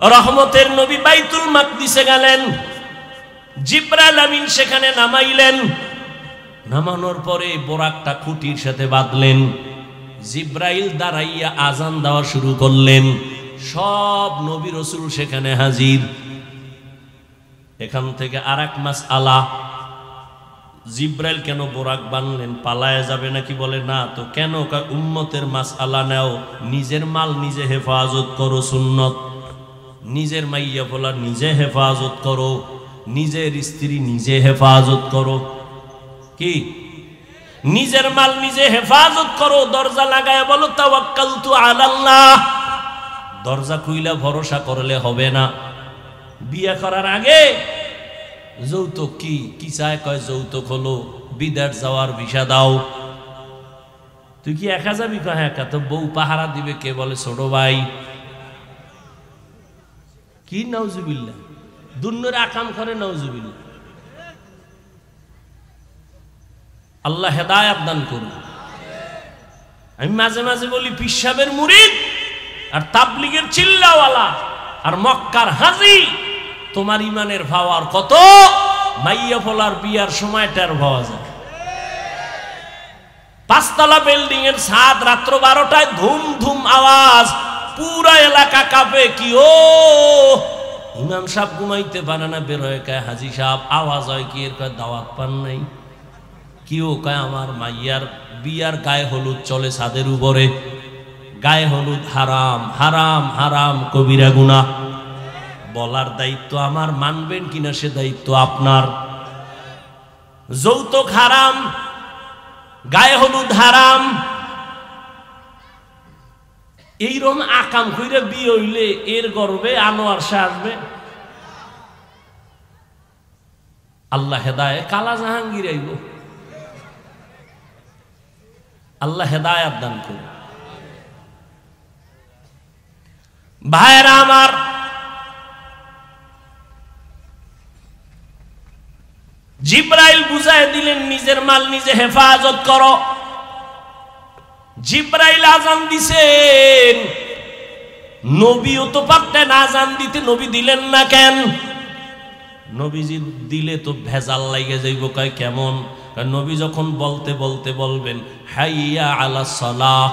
রহমতের নবী বাইতুল মাকদিসে গেলেন, জিব্রাইল আমিন সেখানে নামাইলেন। নামানোর পরে বোরাকটা খুঁটির সাথে বাঁধলেন। জিব্রাইল দাঁড়াইয়া আজান দেওয়া শুরু করলেন। সব নবী রাসূল সেখানে হাজির। এখান থেকে আরেক মাসআলা, জিব্রাইল কেন বোরাক বানলেন? পালায়া যাবে নাকি? বলে না তো। কেন? উম্মতের মাসআলা নাও, নিজের মাল নিজে হেফাজত করো, সুন্নত। নিজের মাইয়া বলা নিজে হেফাজত করো, নিজের স্ত্রী নিজে হেফাজত করো। কি? নিজের মাল নিজে হেফাজত করো। দরজা লাগায় বলো তাওয়াক্কালতু আলাল্লাহ। দরজা খুইলা ভরসা করলে হবে না। বিয়ে করার আগে যৌতুক কি চায়? কয় যৌতুক হলো বিদেশ যাওয়ার ভিসা দাও। তুই কি একা যাবি? কয় একা। তো বউ পাহারা দিবে কে? বলে ছোট ভাই। কি নাউজুবিল্লাহ, দুন্নরে আকাম করে নাউজুবিল্লাহ। আল্লাহ হেদায়েত দান করুন। আমি মাঝে মাঝে বলি পিসাবের মুরিদ আর তাবলিগের চিল্লাওয়ালা আর মক্কার হাজি, তোমার ইমানের ভাও আর কত? মাইয়া ফলার বিয়ার সময় টের পাওয়া যায়। 5 তলা বিল্ডিং এর ছাদ, রাত্র 12টায় ধুম ধুম আওয়াজ, পুরা এলাকা কাঁপে। কি ও ইমাম সাহেব ঘুমাইতে পারে না, বের হয়ে কয় হাজি সাহেব। আওয়াজ হয় কি? এর কয় দাওয়াত পান নাই। কি ও? কয় আমার মাইয়ার বিয়ার গায়ে হলুদ চলে ছাদের উপরে। গায়ে হলুদ হারাম, হারাম, হারাম, কবিরা গুনাহ। বলার দায়িত্ব আমার, মানবেন কিনা সে দায়িত্ব আপনার। যৌতুক হারাম, গায়ে হলুদ হারাম। এইরকম আকাম কইরা বিয়ে হইলে এর গর্বে আনোয়ার শাহ আসবে। আল্লাহ হেদায়েত, কালা জাহাঙ্গীর আইব। আল্লাহ হেদায়েত দান করুন। ভাইরা আমার, জিব্রাইল বুঝায় দিলেন নিজের মাল নিজে হেফাজত করো। জিব্রাইল আজান দিছেন, নবীও তো পারতেন আজান দিতে, নবী দিলেন না কেন? নবীজি দিলে তো ভেজাল লাগে যাইব। কয় কেমন? নবী যখন বলতে বলতে বলবেন হাইয়া আলাস সালাহ,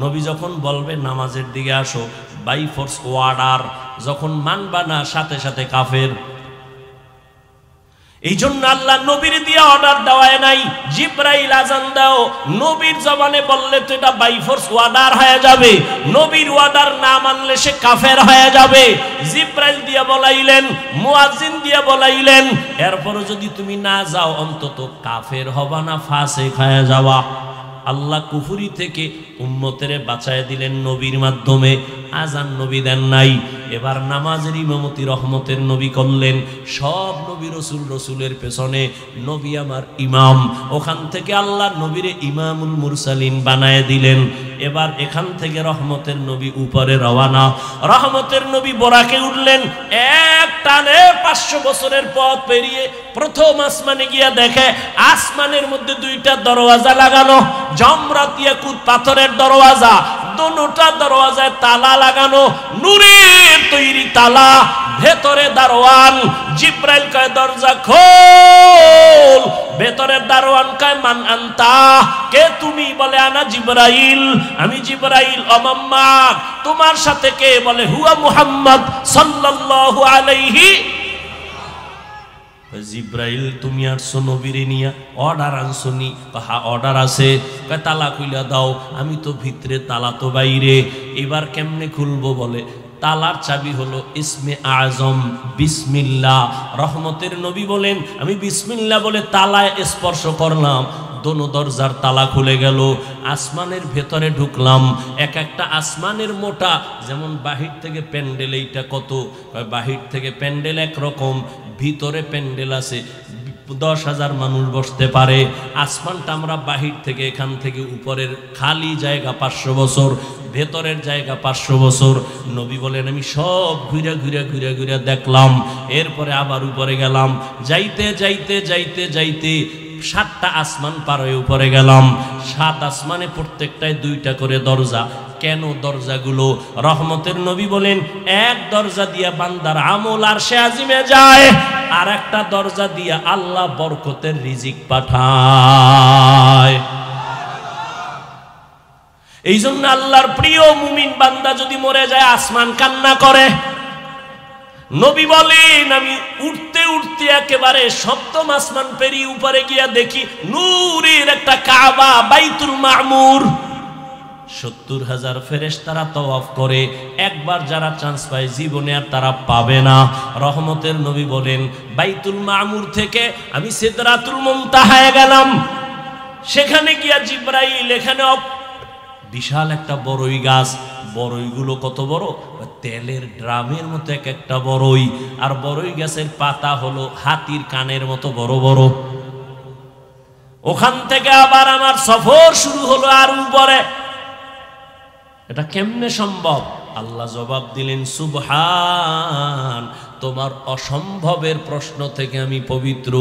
নবী যখন বলবেন নামাজের দিকে আসো, বাই ফোর্স ওয়ার্ডার। যখন মানবা না সাথে সাথে কাফের। এই জন্য আল্লাহ নবীর দিয়ে অর্ডার দেওয়ায় নাই, জিব্রাইল আজান দাও। নবীর জবানে বললে তো এটা বাই ফোর্স ওয়ার্ডার হয়ে যাবে। নবীর ওয়ার্ডার না মানলে সে কাফের হয়ে যাবে। জিব্রাইল দিয়ে বলাইলেন, মুয়াজ্জিন দিয়ে বলাইলেন। এরপরও যদি তুমি না যাও, অন্তত কাফের হবা না, ফাসিক হয়ে যাওয়া। আল্লাহ কুফরি থেকে উম্মতেরে বাঁচায় দিলেন নবীর মাধ্যমে। আজান নবী দেন নাই। এবার নামাজের ইমামতি রহমতের নবী করলেন। সব নবী রসুল, রসুলের পেছনে নবী আমার ইমাম। ওখান থেকে আল্লাহ নবীরে ইমামুল মুরসালিন বানায় দিলেন। এবার এখান থেকে রহমতের নবী উপরে রওয়ানা। রহমতের নবী বোরাকে উঠলেন। এক টানে 500 বছরের পথ পেরিয়ে প্রথম আসমানে গিয়া দেখে আসমানের মধ্যে 2টা দরওয়াজা লাগানো, জমরাত ইয়াকুত পাথরের দরওয়াজা। দুটো দরওয়াজায় তালা লাগানো, নূরের তৈরি তালা। ভেতরে দারোয়ান। জিব্রাইল কয় দরজা খোল। ভেতরের দারোয়ান কয় মান আনতা, কে তুমি? বলে আনা জিব্রাইল, আমি জিব্রাইল। অমাম্মা, তোমার সাথে কে? বলে হুয়া মুহাম্মদ সাল্লাল্লাহু আলাইহি। জিব্রাইল তুমি আসছো নবীরে নিয়া, অর্ডার আনছনি? হ্যাঁ অর্ডার আছে। কয় তালা খুইলা দাও। আমি তো ভিতরে, তালা তো বাইরে। এবার কেমনে খুলবো? বলে তালার চাবি হলো ইসমে আজম বিসমিল্লাহ। রহমতের নবী বলেন আমি বিসমিল্লাহ বলে তালায় স্পর্শ করলাম, দোনো দরজার তালা খুলে গেল। আসমানের ভেতরে ঢুকলাম। এক একটা আসমানের মোটা, যেমন বাহির থেকে প্যান্ডেল। এইটা কত? বাহির থেকে প্যান্ডেল একরকম, ভিতরে প্যান্ডেল আছে 10,000 মানুষ বসতে পারে। আসমানটা আমরা বাহির থেকে, এখান থেকে উপরের খালি জায়গা 500 বছর, ভেতরের জায়গা 500 বছর। নবী বলেন আমি সব ঘুরে ঘুরে ঘুরে ঘুরে দেখলাম। এরপরে আবার উপরে গেলাম। যাইতে যাইতে যাইতে যাইতে 7টা আসমান পার হয়ে উপরে গেলাম। 7 আসমানে প্রত্যেকটায় 2টা করে দরজা। কেন দরজাগুলো? রহমতের নবী বলেন, এক দরজা দিয়া বান্দার আমল আরশে আজিমে যায়, আর একটা দরজা দিয়া আল্লাহ বরকতের রিজিক পাঠায়। এই জন্য আল্লাহর প্রিয় মুমিন বান্দা যদি মরে যায় আসমান কান্না করে। নবী বলেন, আমি উঠতে উঠতে একেবারে সপ্তম আসমান পেরিয়ে উপরে গিয়া দেখি নূরের একটা কাবা, বাইতুল মামুর। ৭০,০০০ ফেরেশতারা তওয়াফ করে। একবার যারা চান্স পায় জীবনে আর তারা পাবে না। রহমতের নবী বলেন, বাইতুল মামুর থেকে আমি সিদরাতুল মুনতাহায় গেলাম। সেখানে গিয়া জিবরাইল, এখানে বিশাল একটা বড়ই গাছ, বড়ইগুলো কত বড়, তেলের ড্রামের মতো এক একটা বড়ই, আর বড়ই গাছের পাতা হলো হাতির কানের মতো বড় বড়। ওখান থেকে আবার আমার সফর শুরু হলো আর উপরে। এটা কেমনে সম্ভব? আল্লাহ জবাব দিলেন, সুবহান, তোমার অসম্ভবের প্রশ্ন থেকে আমি পবিত্র।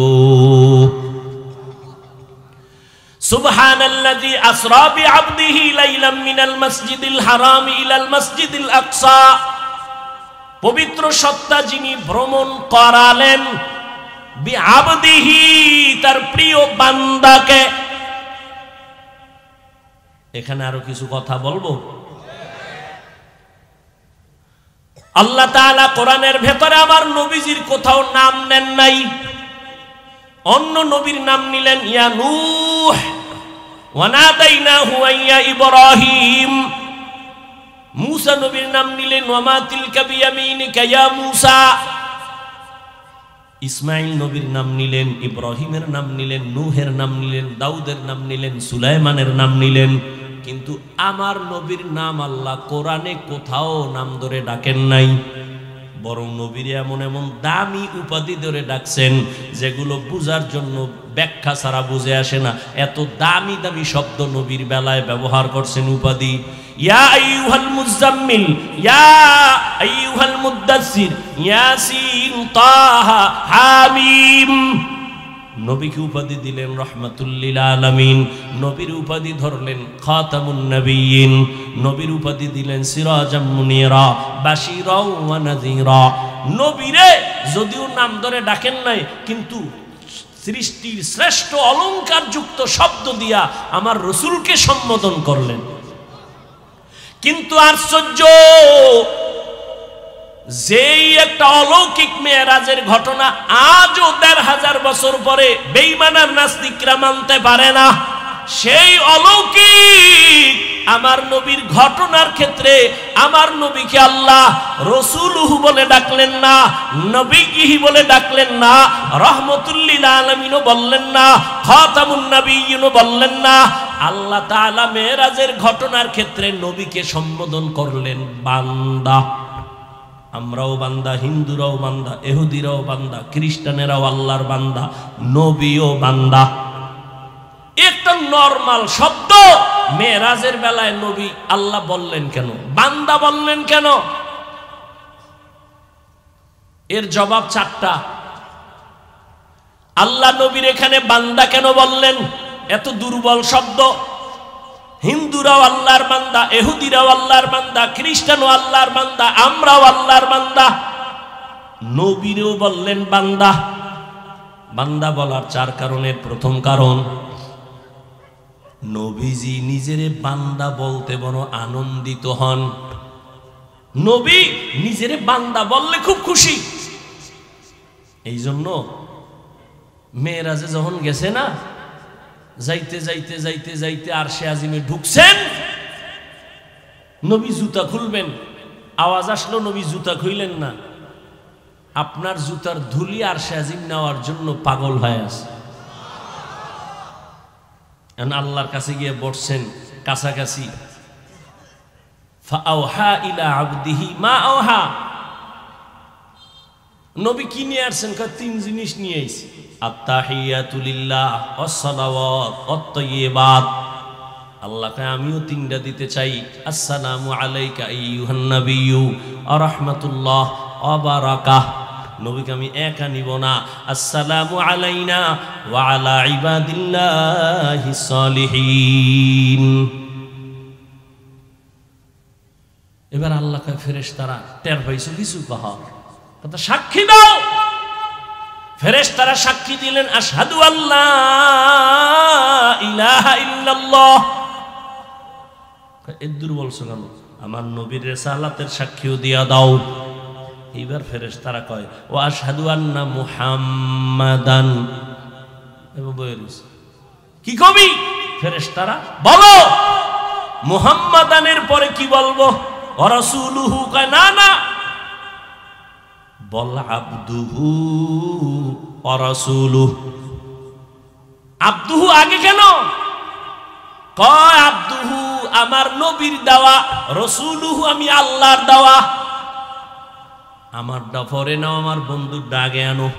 সুবহানাল্লাযী আসরা বিআবদিহি লাইলাম মিনাল মাসজিদিল হারাম ইলাল মাসজিদিল আকসা। পবিত্র সত্তা যিনি ভ্রমণ করালেন বিআবদিহি, তার প্রিয় বান্দাকে। এখানে আরো কিছু কথা বলবো। আল্লাহ তাআলা কোরআনের ভেতরে আমার নবীজির কোথাও নাম নেন নাই, অন্য নবীর নাম নিলেন, ইয়া নূহ ওয়া নাদাইনাহু ইয়া ইব্রাহিম। মূসা নবীর নাম নিলেন, ওয়া মা তিলকা বিয়ামিনিকা ইয়া মূসা। ইসমাইল নবীর নাম নিলেন, ইব্রাহিমের নাম নিলেন, নূহের নাম নিলেন, দাউদের নাম নিলেন, সুলাইমানের নাম নিলেন। কিন্তু আমার নবীর নাম আল্লাহ কোরআনে কোথাও নাম ধরে ডাকেন নাই, বরং নবীর এমন এমন দামি উপাধি ধরে ডাকছেন যেগুলো বুঝার জন্য ব্যাখ্যা ছাড়া বুঝে আসে না। এত দামি দামি শব্দ নবীর বেলায় ব্যবহার করছেন উপাধি। ইয়া আইয়ুহাল মুজাম্মিল, ইয়া আইয়ুহাল মুদ্দাসসির, ইয়াসিন, তাহা, হামিম। নবীকে উপাধি দিলেন রাহমাতুল লিল আলামিন, নবীর উপাধি ধরলেন খাতামুন নবিয়্যিন, নবীর উপাধি দিলেন সিরাজাম মুনিরা, বাশীরা ওয়া নাযীরা। নবীরে যদিও নাম ধরে ডাকেন নাই, কিন্তু সৃষ্টির শ্রেষ্ঠ অলংকার যুক্ত শব্দ দিয়া আমার রাসূলকে সম্বোধন করলেন। কিন্তু আশ্চর্য, যেই একটা অলৌকিক মেরাজের ঘটনা আজও ১৫০০ বছর পরে বেঈমান আর নাস্তিকরা মানতে পারে না, সেই অলৌকিক আমার নবীর ঘটনার ক্ষেত্রে আমার নবীকে আল্লাহ রাসূলুহু বলে ডাকলেন না, নবীহি বলে ডাকলেন না, রাহমাতুল লিল আলামিনও বললেন না, খাতামুন নবিয়্যিনও বললেন না। আল্লাহ তাআলা মেরাজের ঘটনার ক্ষেত্রে নবীকে সম্বোধন করলেন বান্দা। আমরাও বান্দা, হিন্দুরাও বান্দা, ইহুদিরাও বান্দা, খ্রিস্টানেরাও আল্লাহর বান্দা, নবীও বান্দা। একটা নরমাল শব্দ মেরাজের বেলায় নবী আল্লাহ বললেন কেন, বান্দা বললেন কেন? এর জবাব ৪টা। আল্লাহ নবীর এখানে বান্দা কেন বললেন? এত দুর্বল শব্দ। হিন্দুরাও আল্লাহর বান্দা, ইহুদিরাও আল্লাহর বান্দা, খ্রিস্টানও আল্লাহর বান্দা, আমরাও আল্লাহর বান্দা। নবীরেও বললেন বান্দা। বান্দা বলার ৪ কারণের প্রথম কারণ, নবীজি নিজেরে বান্দা বলতে বড় আনন্দিত হন। নবী নিজেরে বান্দা বললে খুব খুশি। এই জন্য মেরাজে যখন গেছে না, যাইতে যাইতে যাইতে যাইতে আরশে আজিমে ঢুকছেন, নবী জুতা খুলবেন, আওয়াজ আসলো, নবী জুতা খুইলেন না। আপনার জুতার ধুলি আরশে আজিম নেওয়ার জন্য পাগল হয়ে আছে। আল্লাহর কাছে গিয়ে বসছেন কাছাকাছি। ফাআওহা ইলা আবদিহি মা আওহা। নবী কি নিয়ে আসছেন? ৩ জিনিস নিয়ে আইছি, আত্তাহিয়াতু লিল্লাহ ওয়াস সালাওয়াত ওয়াত তাইয়্যিবাত। আল্লাহকে আমিও ৩টা দিতে চাই। আসসালামু আলাইকা আইয়ুহান নাবিয়্যু ওয়া রাহমাতুল্লাহ ওয়া বারাকাহ। নবীকে আমি একা নিব না, আসসালামু আলাইনা ওয়া আলা ইবাদিল্লাহিস সালিহিন। এবার আল্লাহ কয় ফেরেশতারা টের পাইছো কিছু কহা কথা সাক্ষী দাও। ফেরেশতারা সাক্ষী দিলেন আশহাদু আল্লা ইলাহা ইল্লাল্লাহ। এদুর বলছো কেন? আমার নবীর রিসালাতের সাক্ষীও দিয়া দাও। এইবার ফেরেশতারা কয় ও আশহাদু আন্না মুহাম্মাদান। কি কবি ফেরেশতারা বলো মুহাম্মাদানের পরে কি বলবো? ওয়া রাসূলুহু। কয় না না, বল আবদুহু ওয়া রাসূলুহু। আবদুহু আগে কেন? কয় আবদুহু আমার নবীর দেওয়া, রাসূলুহু আমি আল্লাহর দেওয়া। আমারটা পরে নাও, আমার বন্ধুর ডাকে আনো।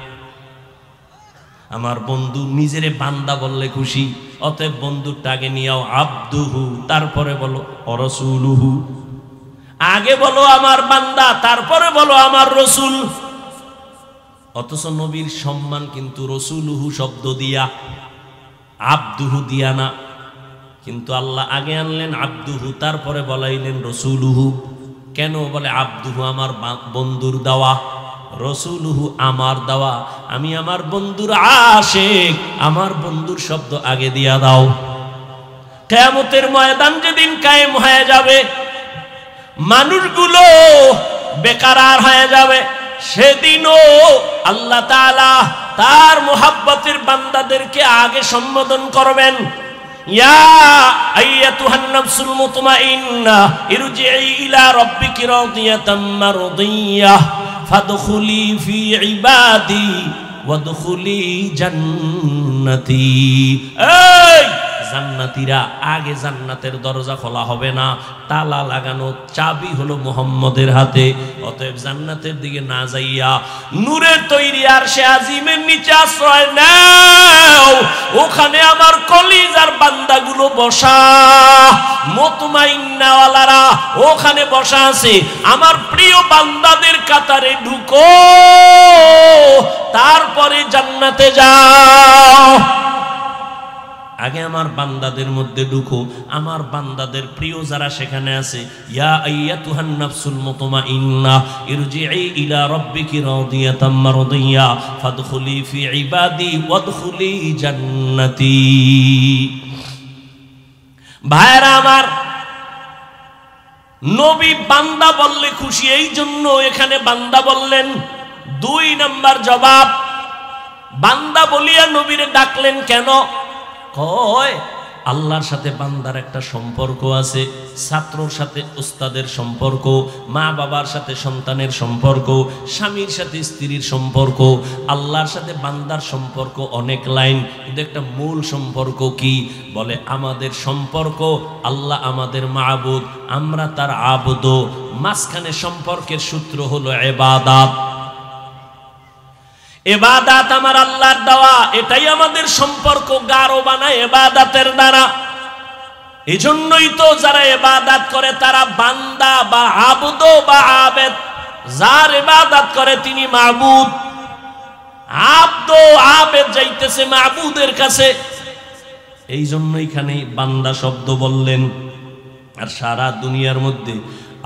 আমার বন্ধু নিজেরে বান্দা বললে খুশি, অতএব বন্ধুর ডাকে নিয়াও আবদুহু, তারপরে বলো রাসূলুহু। আগে বলো আমার বান্দা, তারপরে বলো আমার রসুল। অথচ নবীর সম্মান কিন্তু রাসূলুহু শব্দ দিয়া, আবদুহু দিয়া না। কিন্তু আল্লাহ আগে আনলেন আবদুহু, তারপরে বলাইলেন রাসূলুহু। কেন? বলে আবদুহু আমার বন্ধুর দেওয়া, রাসূলুহু আমার দেওয়া। আমি আমার বন্ধুর আশিক, আমার বন্ধুর শব্দ আগে দিয়া দাও। কিয়ামতের ময়দান যেদিন কায়েম হয়ে যাবে, মানুষগুলো বেকারার হয়ে যাবে, সেদিনও আল্লাহ তাআলা তার মুহাব্বতের বান্দাদেরকে আগে সম্বোধন করবেন। ইয়া আইয়াতুহান নাফসুল মুতমাইন্নাহ ইরজিই ইলা রাব্বিকি রাদিয়াতাম মারদিয়াহ ফাদখুলি ফি ইবাদি ওয়াদখুলি জান্নাতি। এই জান্নাতীরা, আগে জান্নাতের দরজা খোলা হবে না, তালা লাগানো, চাবি হলো মুহাম্মদের হাতে। অতএব জান্নাতের দিকে না যাইয়া নূরের তৈরি আরশে আজিমের নিচে আশ্রয় নাও। ওখানে আমার কলিজার বান্দাগুলো বসা, মুতমাইন্নাওয়ালারা ওখানে বসা আছে। আমার প্রিয় বান্দাদের কাতারে ঢুকো, তারপরে জান্নাতে যাও। আগে আমার বান্দাদের মধ্যে ঢুকো, আমার বান্দাদের প্রিয় যারা সেখানে আছে। ইয়া আইয়াতুহান নাফসুল মুতমাইন্নাহ ইরজিই ইলা রাব্বিকি রাদিয়াতাম মারদিয়াহ ফাদখুলি ফি ইবাদি ওয়াদখুলি জান্নাতি। ভাইরা আমার, নবী বান্দা বললে খুশি, এই জন্য এখানে বান্দা বললেন। 2 নাম্বার জবাব, বান্দা বলিয়া নবীরে ডাকলেন কেন? কয় আল্লাহর সাথে বান্দার একটা সম্পর্ক আছে, ছাত্রর সাথে উস্তাদের সম্পর্ক, মা বাবার সাথে সন্তানের সম্পর্ক, স্বামীর সাথে স্ত্রীর সম্পর্ক। আল্লাহর সাথে বান্দার সম্পর্ক অনেক লাইন, কিন্তু একটা মূল সম্পর্ক কি? বলে আমাদের সম্পর্ক, আল্লাহ আমাদের মাবুদ, আমরা তার আবুদ। মাঝখানে সম্পর্কের সূত্র হলো ইবাদত। ইবাদত আমার আল্লাহর দেওয়া, এটাই আমাদের সম্পর্ক গাঢ় বানায় ইবাদতের দ্বারা। এজন্যই তো যারা ইবাদত করে তারা বান্দা বা আবুদ বা আবেদ। যার ইবাদত করে তিনি মাবুদ, আবদ আবেদ যাইতেছে মাবুদের কাছে। এই জন্য এখানে বান্দা শব্দ বললেন। আর সারা দুনিয়ার মধ্যে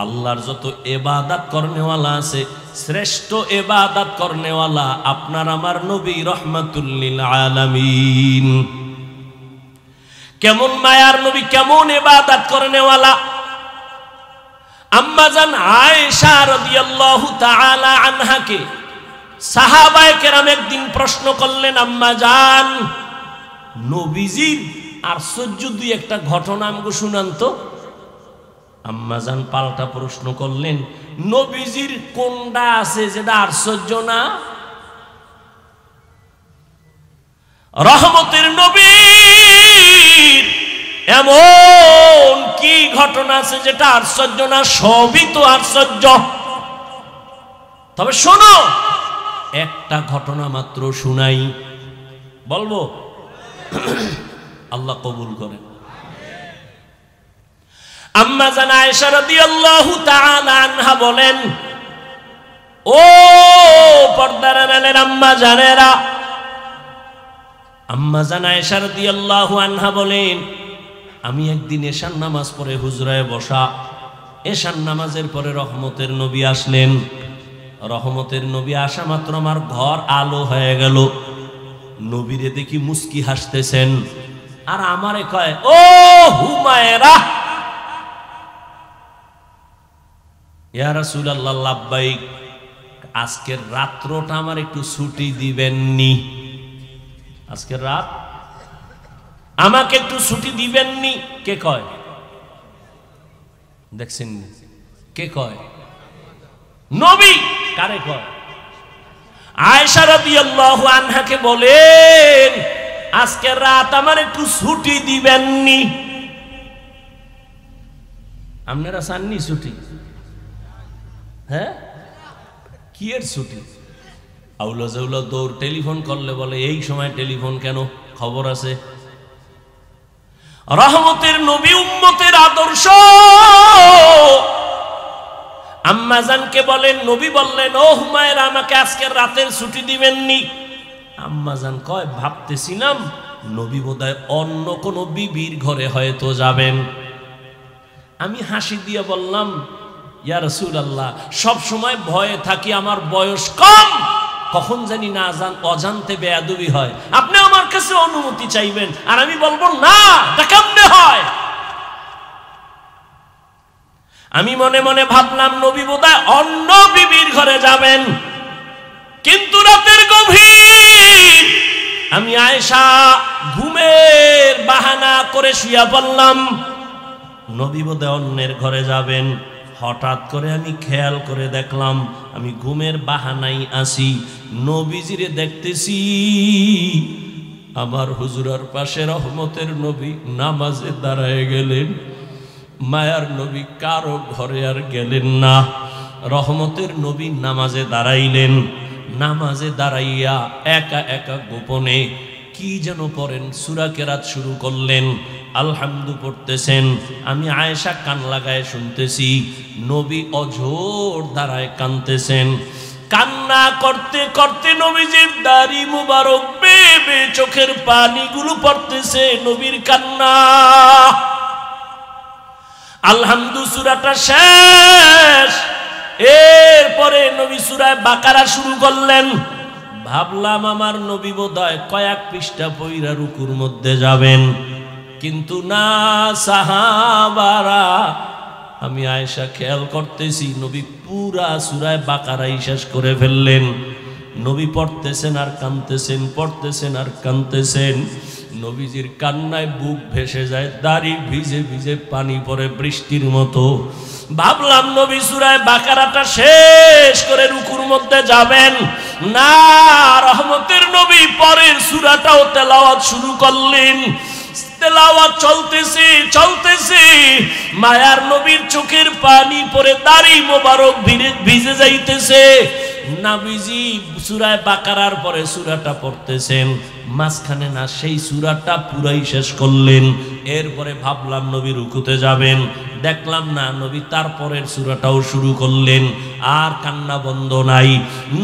আল্লাহর যত ইবাদত করনেওয়ালা আছে, শ্রেষ্ঠ ইবাদত করনেওয়ালা আপনার আমার নবী রাহমাতুল লিল আলামিন। কেমন মায়ার নবী, কেমন ইবাদত করনেওয়ালা। আম্মা জান আয়েশা রাদিয়াল্লাহু তাআলা আনহাকে সাহাবায়ে কেরাম একদিন প্রশ্ন করলেন, আম্মা জান নবীজির আশ্চর্য দুই একটা ঘটনা আমাকে শুনান তো। আম্মাজান পাল্টা প্রশ্ন করলেন, নবীজির কোনটা আছে যেটা আশ্চর্য না? রহমতের নবীর এমন কি ঘটনা আছে যেটা আশ্চর্য না? সবই তো আশ্চর্য। তবে শোনো, একটা ঘটনা মাত্র শুনাই, বলবো? আল্লাহ কবুল করেন। আম্মা জান আয়েশা রাদিয়াল্লাহু তাআলা আনহা বলেন, ও পর্দার আড়ালের আম্মা জানেরা, আম্মা জান আয়েশা রাদিয়াল্লাহু আনহা বলেন, আমি একদিন এশার নামাজ পড়ে হুজরায় বসা, এশার নামাজের পরে রহমতের নবী আসলেন। রহমতের নবী আসা মাত্র আমার ঘর আলো হয়ে গেল। নবীরে দেখি মুস্কি হাসতেছেন, আর আমারে কয়, ও হুমায়রা। ইয়া রাসূলুল্লাহ, লাব্বাইক। আজকের রাত্রটা আমার একটু ছুটি দিবেননি? আজকের রাত আমাকে একটু ছুটি দিবেননি? কে কয়? দেখছেন কে কয়? নবী। কারে কয়? আয়েশা রাদিয়াল্লাহু আনহাকে বলেন, আজকের রাত আমার একটু ছুটি দিবেননি? আপনারা চাননি ছুটি? হ্যাঁ, কি এর ছুটি? আউলা জাউলা দৌড়, টেলিফোন করলে বলে এই সময় টেলিফোন কেন, খবর আছে। রহমতের নবী, উম্মতের আদর্শ। আম্মাজানকে বলেন, নবী বললেন, ও হুমায়রা, আমাকে আজকের রাতের ছুটি দিবেননি? আম্মাজান কয়, ভাবতেছিলাম নবী বোধহয় অন্য কোন বিবির ঘরে হয়তো যাবেন। আমি হাসি দিয়ে বললাম, ইয়া রাসূলুল্লাহ, সব সময় ভয়ে থাকি, আমার বয়স কম, কখন জানি না অজান্তে বেয়াদবি হয়। আপনি আমার কাছে অনুমতি চাইবেন আর আমি বলবো না, এটা কেমনে হয়? আমি মনে মনে ভাবলাম নবী বোধহয় অন্য বিবির ঘরে যাবেন। কিন্তু রাতের গভীর, আমি আয়েশা ঘুমের বাহানা করে শুয়ে পড়লাম, নবী বোধহয় অন্যের ঘরে যাবেন। হঠাৎ করে আমি খেয়াল করে দেখলাম, আমি ঘুমের বাহানাই আসি, নবীজিরে দেখতেছি আমার হুজুরার পাশে রহমতের নবী নামাজে দাঁড়ায় গেলেন। মায়ার নবী কারো ঘরে আর গেলেন না, রহমতের নবী নামাজে দাঁড়াইলেন। নামাজে দাঁড়াইয়া একা একা গোপনে কি যেন পড়েন, সূরা কেরাত শুরু করলেন, আলহামদু পড়তেছেন। আমি আয়েশা কান লাগায় শুনতেছি, নবী অঝোর দাঁড়ায় কাঁদতেছেন। কান্না করতে করতে নবীজির দাড়ি মুবারক বেয়ে বেয়ে চোখের পানিগুলো পড়তেছে, নবীর কান্না। আলহামদু সূরাটা শেষ, এরপরে নবী সূরা বাকারা শুরু করলেন। ভাবলাম আমার নবী বোধহয় কয়েক পৃষ্ঠা পইরা রুকুর মধ্যে যাবেন, কিন্তু না, সাহাবারা। আমি আয়েশা খেয়াল করতেছি, নবী পুরা সূরা বাকারাই শেষ করে ফেললেন। নবী পড়তেছেন আর কাঁদতেছেন, পড়তেছেন আর কাঁদতেছেন। নবীজির কান্নায় বুক ভেসে যায়, দাড়ি ভিজে ভিজে পানি পড়ে বৃষ্টির মতো। ভাবলাম নবী সূরা বাকারাটা শেষ করে রুকুর মধ্যে যাবেন, না, রহমতের নবী পরের সূরাটাও তেলাওয়াত শুরু করলেন। তেলাওয়াত চলতেছে চলতেছে, মায়ার নবীর চোখের পানি পড়ে দাড়ি মোবারক ভিজে যাইতেছে। নবীজি সূরা বাকারার পরে সূরাটা পড়তেছেন, মাঝখানে না সেই সূরাটা পুরাই শেষ করলেন। এরপরে ভাবলাম নবী রুকুতে যাবেন, দেখলাম না, নবী তারপরের সূরাটাও শুরু করলেন। আর কান্না বন্ধ নাই।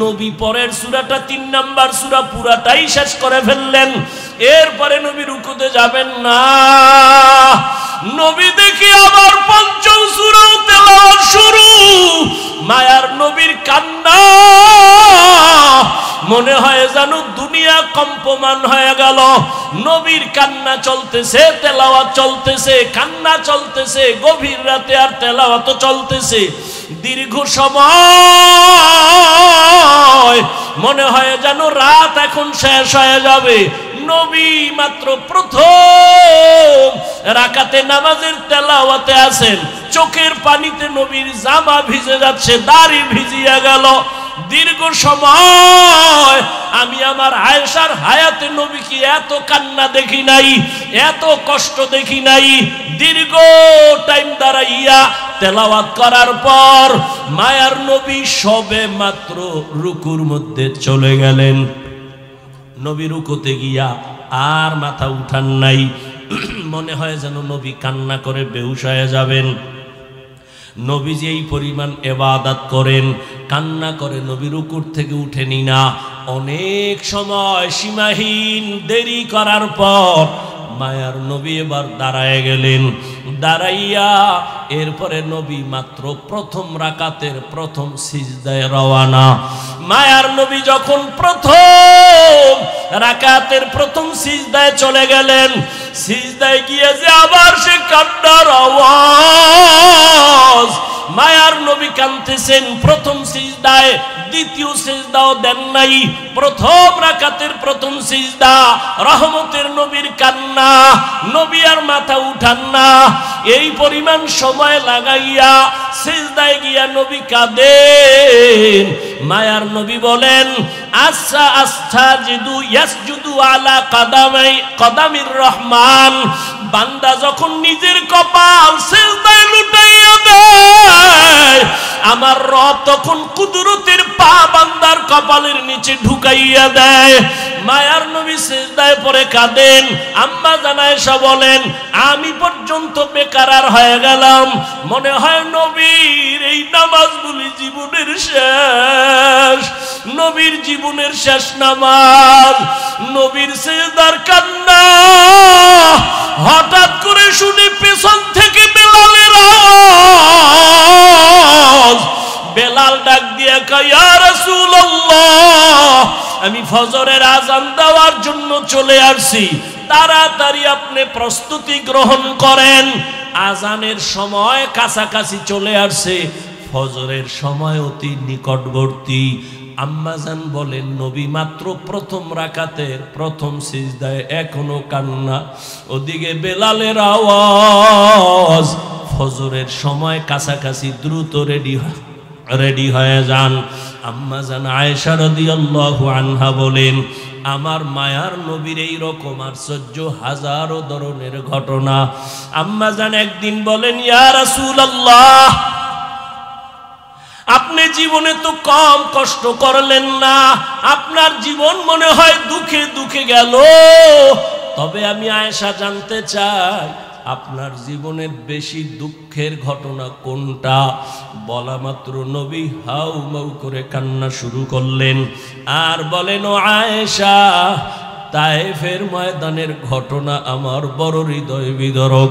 নবী পরের সূরাটা ৩ নাম্বার সূরা পুরাটাই শেষ করে ফেললেন। এরপরে নবী রুকুতে যাবেন না, নবী দেখি আবার পঞ্চম সূরাও তেলাওয়াত শুরু। মায়ার নবীর কান্না, মনে হয় যেন দুনিয়া কম্পমান হয়ে গেল। নবীর কান্না চলতেছে, তেলাওয়াত চলতেছে, কান্না চলতেছে, গভীর রাতে আর তেলাওয়াত চলতেছে দীর্ঘ সময়। মনে হয় যেন রাত এখন শেষ হয়ে যাবে। নবী মাত্র প্রথম রাকাতে নামাজের তেলাওয়াতে আছেন, চোখের পানিতে নবীর জামা ভিজে যাচ্ছে, দাড়ি ভিজিয়া গেল। দীর্ঘ সময় আমি আমার আয়েশার হায়াতে নবীকে এত কান্না দেখি নাই, এত কষ্ট দেখি নাই। দীর্ঘ টাইম দাঁড়াইয়া তেলাওয়াত করার পর মায়ার নবী সবে মাত্র রুকুর মধ্যে চলে গেলেন। নবী রুকুতে গিয়া আর মাথা উঠান নাই, মনে হয় যেন নবী কান্না করে বেহুশ হয়ে যাবেন। নবীজি এই পরিমাণ ইবাদত করেন, কান্না করে নবী রুকুর থেকে উঠেনি না। অনেক সময় সীমাহীন দেরি করার পর মায়ার নবী এবার দাঁড়ায় গেলেন। দাঁড়াইয়া এরপরে নবী মাত্র প্রথম রাকাতের প্রথম সিজদায় রওয়ানা। মায়ার নবী যখন প্রথম রাকাতের প্রথম সিজদায় চলে গেলেন, সিজদায় গিয়ে যে আবার সে কান্নার আওয়াজ, মায়ার নবী কাঁদতেছেন প্রথম সিজদায়, দ্বিতীয় সিজদাও দেন নাই, প্রথম রাকাতের প্রথম সিজদা, রহমতের নবীর কান্না, নবী আর মাথা উঠান না। এই পরিমাণ সময় লাগাইয়া সিজদায় গিয়া নবী কাঁদেন। মায়ার নবী বলেন, আচ্ছা আস্তাজিদু ইয়াসজুদু আলা কদামির রহমান। বান্দা যখন নিজের কপাল সিজদায় লুটাইয়া দেয়, আমার রব তখন কুদরতের পা বান্দার কপালের নিচে ঢুকাইয়া দেয়। মায়ার নবী সিজদায় পড়ে কাঁদেন। আম্মা জান আয়েশা বলেন, আমি পর্যন্ত বেকারার হয়ে গেলাম, মনে হয় নবীর এই নামাজগুলি জীবনের শেষ, নবীর জীবনের শেষ নামাজ। নবীর সিজদার কান্না হঠাৎ করে শুনে পেছন থেকে বেলালের আওয়াজ। বেলাল ডাক দিয়ে কয়, ইয়া রাসূলুল্লাহ, আমি ফজরের আযান দেওয়ার জন্য চলে আসছি, তাড়াতাড়ি আপনি প্রস্তুতি গ্রহণ করেন। আযানের সময় কাছাকাছি চলে আসছে, ফজরের সময় অতি নিকটবর্তী। আম্মাজান বলেন, নবী মাত্র প্রথম রাকাতের প্রথম সিজদায় এখনো কান্না, ওদিকে বেলালের আওয়াজ। ফজরের সময় কাছাকাছি, দ্রুত রেডি হয়ে যান। আম্মাজান আয়েশা রাদিয়াল্লাহু আনহা বলেন, আমার মায়ার নবীর এই রকম আশ্চর্য হাজারো ধরনের ঘটনা। আম্মাজান একদিন বলেন, ইয়া রাসূলুল্লাহ, আপনি জীবনে তো কম কষ্ট করলেন না, আপনার জীবন মনে হয় দুঃখে দুঃখে গেল। তবে আমি আয়েশা জানতে চাই, আপনার জীবনের বেশি দুঃখের ঘটনা কোনটা? বলা মাত্র নবী হাউ মাউ করে কান্না শুরু করলেন আর বলেন, ও আয়েশা, তায়েফের ময়দানের ঘটনা আমার বড় হৃদয় বিদারক,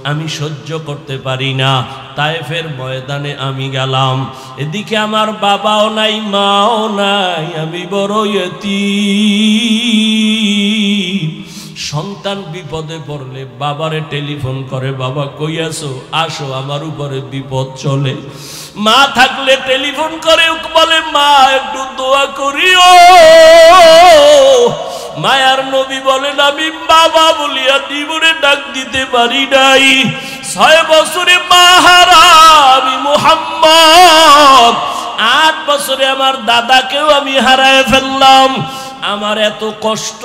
আমি সহ্য করতে পারি না। তায়েফের ময়দানে আমি গেলাম, এদিকে আমার বাবাও নাই, মাও নাই, আমি বড় ইয়তীম। সন্তান বিপদে পড়লে বাবারে টেলিফোন করে, বাবা কই আছো, আসো, আমার উপরে বিপদ চলে। মা থাকলে টেলিফোন করে বলে, মা একটু দোয়া করিও। মায়ার নবী বলেন, আমি বাবা বলিয়া জীবনে ডাক দিতে পারি নাই। 6 বছরে মা হারা আমি মুহাম্মদ, 8 বছরে আমার দাদাকেও আমি হারায় ফেললাম। আমার এত কষ্ট,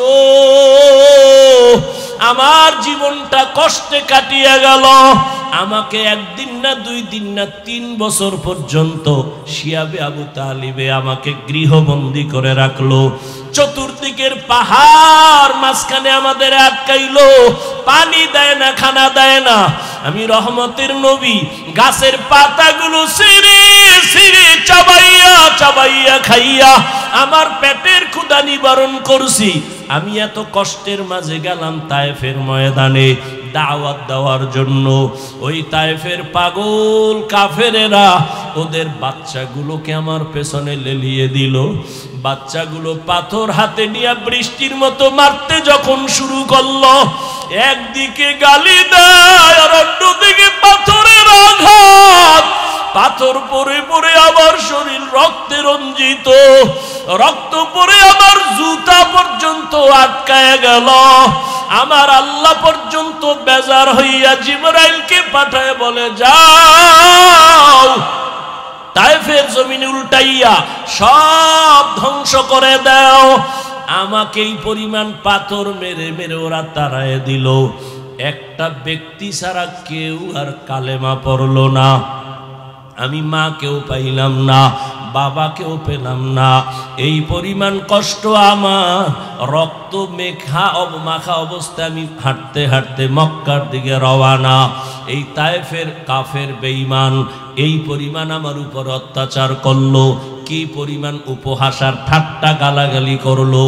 আমার জীবনটা কষ্টে কাটিয়ে গেল। আমাকে 1 দিন না 2 দিন না 3 বছর পর্যন্ত শিয়াবে আবু তালিবে আমাকে গৃহবন্দী করে রাখলো। চতুর্দিকের পাহাড় মাঝখানে আমাদের আটকাইলো, পানি দেয় না, খানা দেয় না। আমি রহমতের নবী গাছের পাতাগুলো ছিঁড়ে ছিঁড়ে চাবাইয়া চাবাইয়া খাইয়া আমার পেটের ক্ষুধা নিবারণ করছি। আমি এত কষ্টের মাঝে গেলাম তায়েফের ময়দানে দাওয়াত দেওয়ার জন্য। ওই তায়েফের পাগল কাফেরেরা ওদের বাচ্চাগুলোকে আমার পেছনে লেলিয়ে দিল। বাচ্চাগুলো পাথর হাতে নিয়ে বৃষ্টির মতো মারতে যখন শুরু করলো, একদিকে গালি দেয় আর অন্যদিকে পাথরের আঘাত। পাথর পরে পরে আমার শরীর রক্তে রঞ্জিত, রক্ত পরে আমার জুতা পর্যন্ত আটকায় গেল। আমার আল্লাহ পর্যন্ত বেজার হইয়া জিবরাইলকে পাঠায় বলে, যাও তায়েফের জমিনে উল্টাইয়া সব ধ্বংস করে দাও। আমাকে এই পরিমাণ পাথর মেরে মেরে ওরা তাড়ায় দিল। একটা ব্যক্তি ছাড়া কেউ আর কালেমা পড়ল না। আমি মাকেও পাইলাম না, বাবাকেও পেলাম না। এই পরিমাণ কষ্ট আমার, রক্ত মাখা অবস্থায় আমি হাঁটতে হাঁটতে মক্কার দিকে রওয়ানা। এই তায়েফের কাফের বেঈমান এই পরিমাণ আমার উপর অত্যাচার করলো, কি পরিমাণ উপহাস আর ঠাট্টা গালাগালি করলো।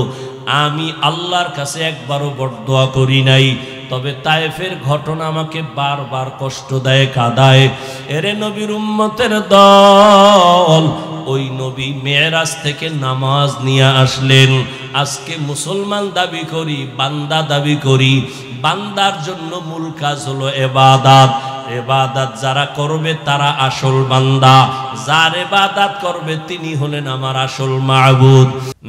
আমি আল্লাহর কাছে একবারও বরদোয়া করি নাই, তবে তায়েফের ঘটনা আমাকে বারবার কষ্ট দেয়, কাঁদায়। এরে নবীর উম্মতের দল, ওই নবী মেরাজ থেকে নামাজ নিয়ে আসলেন। আজকে মুসলমান দাবি করি, বান্দা দাবি করি। বান্দার জন্য মূল কাজ হলো ইবাদত। ইবাদত যারা করবে তারা আসল বান্দা, যার ইবাদত করবে তিনি হলেন আমার আসল মাবুদ।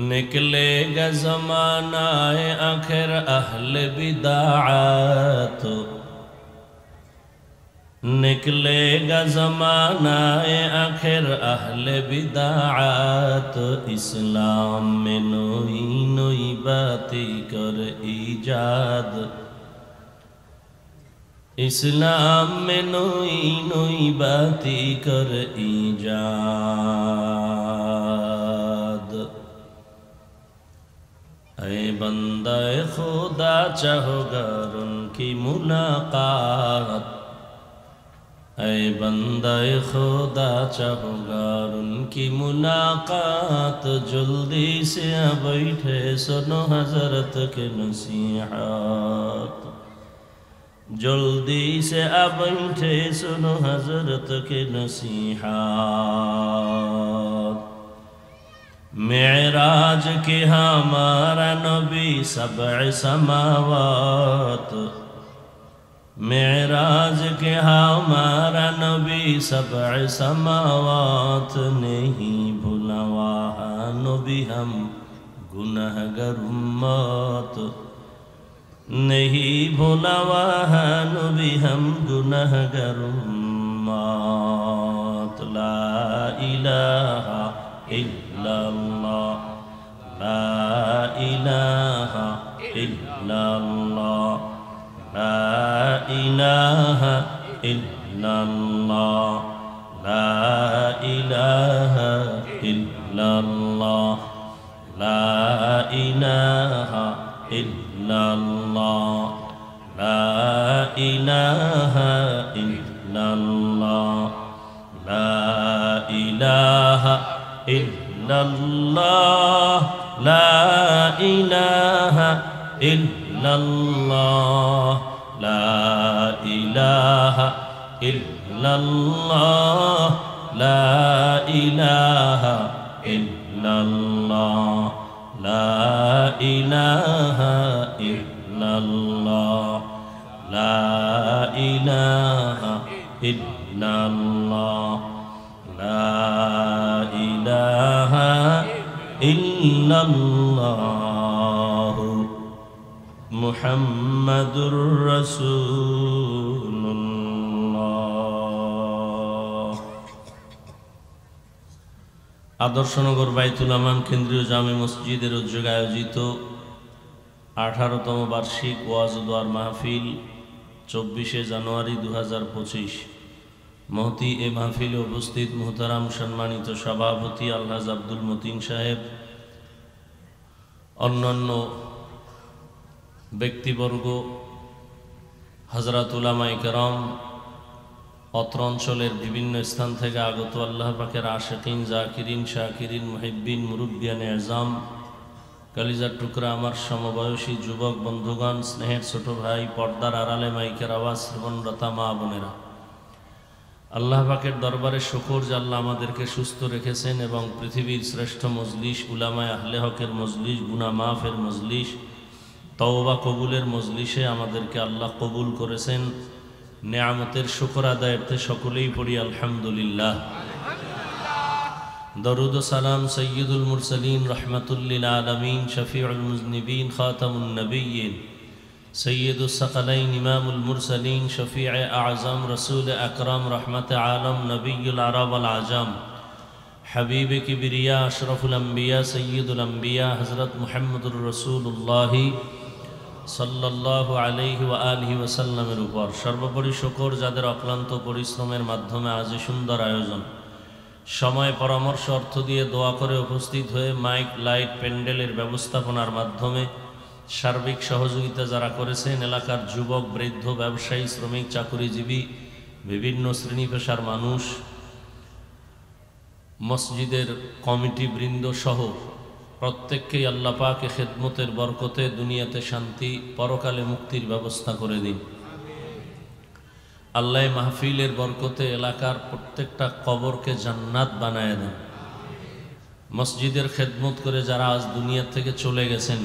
নিকলে গা জমানায়ে আখির আহলে বিদআত, निकलेगा ज़मानाए आखिर अहले बिदाअत, इस्लाम में नई नई बातें कर ईजाद, इस्लाम में नई नई बातें कर ईजाद। ऐ बंदा खुदा चाहोगर उनकी मुलाकात, ऐ बंदाए खुदा चाहोगार उनकी मुलाकात, जल्दी से आ बैठे सुनो हजरत के नसीहत, जल्दी से आ बैठे सुनो हजरत के नसीहत। मेराज के हमारा नबी सबअ समावात, मेराज के हमारा नबी सबअ समावात, नहीं भूला वहाँ नबी हम गुनहगार उम्मत, नहीं भूला वहाँ नबी हम गुनहगार उम्मत। ला इलाहा इल्लल्लाह, ला इलाहा इल्लल्लाह, ला इलाहा इल्लल्लाह, ला इलाहा इल्लल्लाह, ला इलाहा इल्लल्लाह, ला इलाहा इल्लल्लाह, ला इलाहा इल्लल्लाह, ला इलाहा इल्लल्लाह, ला इलाहा इल्लल्लाह, ला इलाहा इल्लल्लाह, ला इलाहा इल्लल्लाह, ला इलाहा इल्लल्लाह, ला इलाहा इल्लल्लाह, मुहम्मदुर रसूलुल्लाह। आदर्शनगर बायतुल आमान केंद्रीय जामे मस्जिदेर उद्योगे आयोजित 18তম বার্ষিক ওয়াজ ও দোয়ার মাহফিল 24শে জানুয়ারি 2025। महती ए महफिल उपस्थित मोहतराम सम्मानित सभापति आल्हाज आब्दुल मतीन साहेब, अन्यान्य व्यक्तिवर्ग, हजरत उलामाए केराम, अत्र अंचलेर विभिन्न स्थान थेके आगत आल्लाह पाकेर आशिकीन, जाकिरिन, शाकिरिन, मुहिब्बिन, मुरुब्बियाने आज़ाम, कलिजार टुकरा आमार समबयसी युवक बंधुगण, स्नेहेर छोटो भाई, पर्दार आड़ाले माइकेर आवाज श्रवणरता मा बोनेरा, আল্লাহ পাকের দরবারে শুকর যে আল্লাহ আমাদেরকে সুস্থ রেখেছেন এবং পৃথিবীর শ্রেষ্ঠ মজলিস উলামায়ে আহলে হকের মজলিস, গুনাহ মাফের মজলিস, তওবা কবুলের মজলিসে আমাদেরকে আল্লাহ কবুল করেছেন। নেয়ামতের শুকর আদায়ার্থে সকলেই পড়ি আলহামদুলিল্লাহ। দরুদ ও সালাম সৈয়দুল মুরসালিন রহমাতুল লিল আলামিন শফিউল মুজনিবিন খাতামুন নবিয়্যিন सैयद सकलैन इमामुल मुरसलीन शफीअ आज़म रसूल अकरम रहमत आलम नबीयुल अरब वल आजम हबीब किबरिया अशरफुल अंबिया सैयदुल अंबिया हज़रत मुहम्मदुर रसूलुल्लाह सल्लल्लाहु अलैहि व आलिहि वसल्लमेर ऊपर सर्वोपरि शुक्र जादेर अक्लान्त परिश्रमेर माध्यमे आज सुंदर आयोजन, समय परामर्श अर्थ दिए दोया करे उपस्थित हुए माइक लाइट पैंडेलेर व्यवस्थापनार माध्यमे सार्बिक सहयोगिता जारा करेছেন एलाकार युवक बृद्ध व्यवसायी श्रमिक चाकुरीजीवी विभिन्न श्रेणी पेशार मानुष मस्जिदेर कमिटी बृंद सह প্রত্যেককেই আল্লাহ পাকে খেদমতের বরকতে দুনিয়াতে শান্তি, পরকালে মুক্তির ব্যবস্থা করে দিন। আল্লাহ মাহফিলের বরকতে এলাকার প্রত্যেকটা কবরকে জান্নাত বানায় দেন। মসজিদের খেদমত করে যারা আজ দুনিয়া থেকে চলে গেছেন,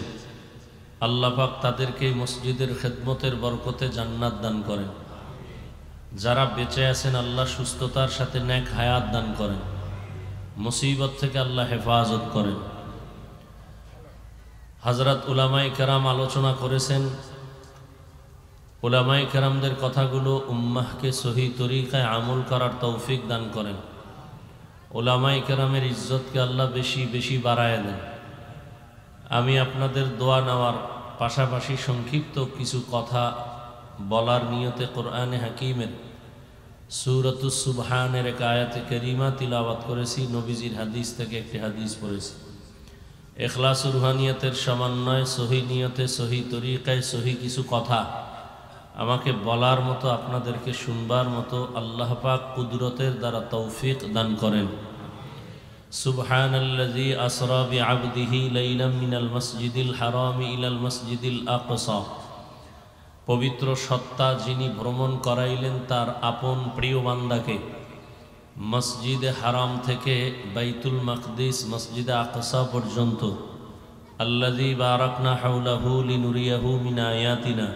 আল্লাহ পাক তাদেরকে মসজিদের খেদমতের বরকতে জান্নাত দান করেন। যারা বেঁচে আছেন আল্লাহ সুস্থতার সাথে নেক হায়াত দান করেন, মুসিবত থেকে আল্লাহ হেফাজত করেন। হযরত উলামায়ে কেরাম আলোচনা করেছেন, উলামায়ে কেরামদের কথাগুলো উম্মাহকে সহি তরিকায় আমল করার তৌফিক দান করেন। উলামায়ে কেরামের ইজ্জতকে আল্লাহ বেশি বেশি বাড়ায় দেন। আমি আপনাদের দোয়া নেওয়ার পাশাপাশি সংক্ষিপ্ত কিছু কথা বলার নিয়তে কোরআনে হাকিমের সূরাতুস সুবহানের এক আয়াতে কারিমা তিলাওয়াত করেছি। নবীজির হাদিস থেকে একটি হাদিস পড়েছি। ইখলাস ও রুহানিয়তের সমন্বয়ে সহি নিয়তে সহি তরিকায় সহি কিছু কথা আমাকে বলার মতো, আপনাদেরকে শুনবার মতো আল্লাহ পাক কুদরতের দ্বারা তৌফিক দান করেন। সুবহানাল্লাযী আসরা বিআবদিহি লাইলাম মিনাল মসজিদিল হারামি ইলাল মসজিদিল আকসা। পবিত্র সত্তা যিনি ভ্রমণ করাইলেন তার আপন প্রিয় বান্দাকে মসজিদে হারাম থেকে বাইতুল মাকদিস মসজিদে আকসা পর্যন্ত। আল্লাযী বারাকনা হাওলাহু লিনুরিয়াহু মিন আয়াতিনা।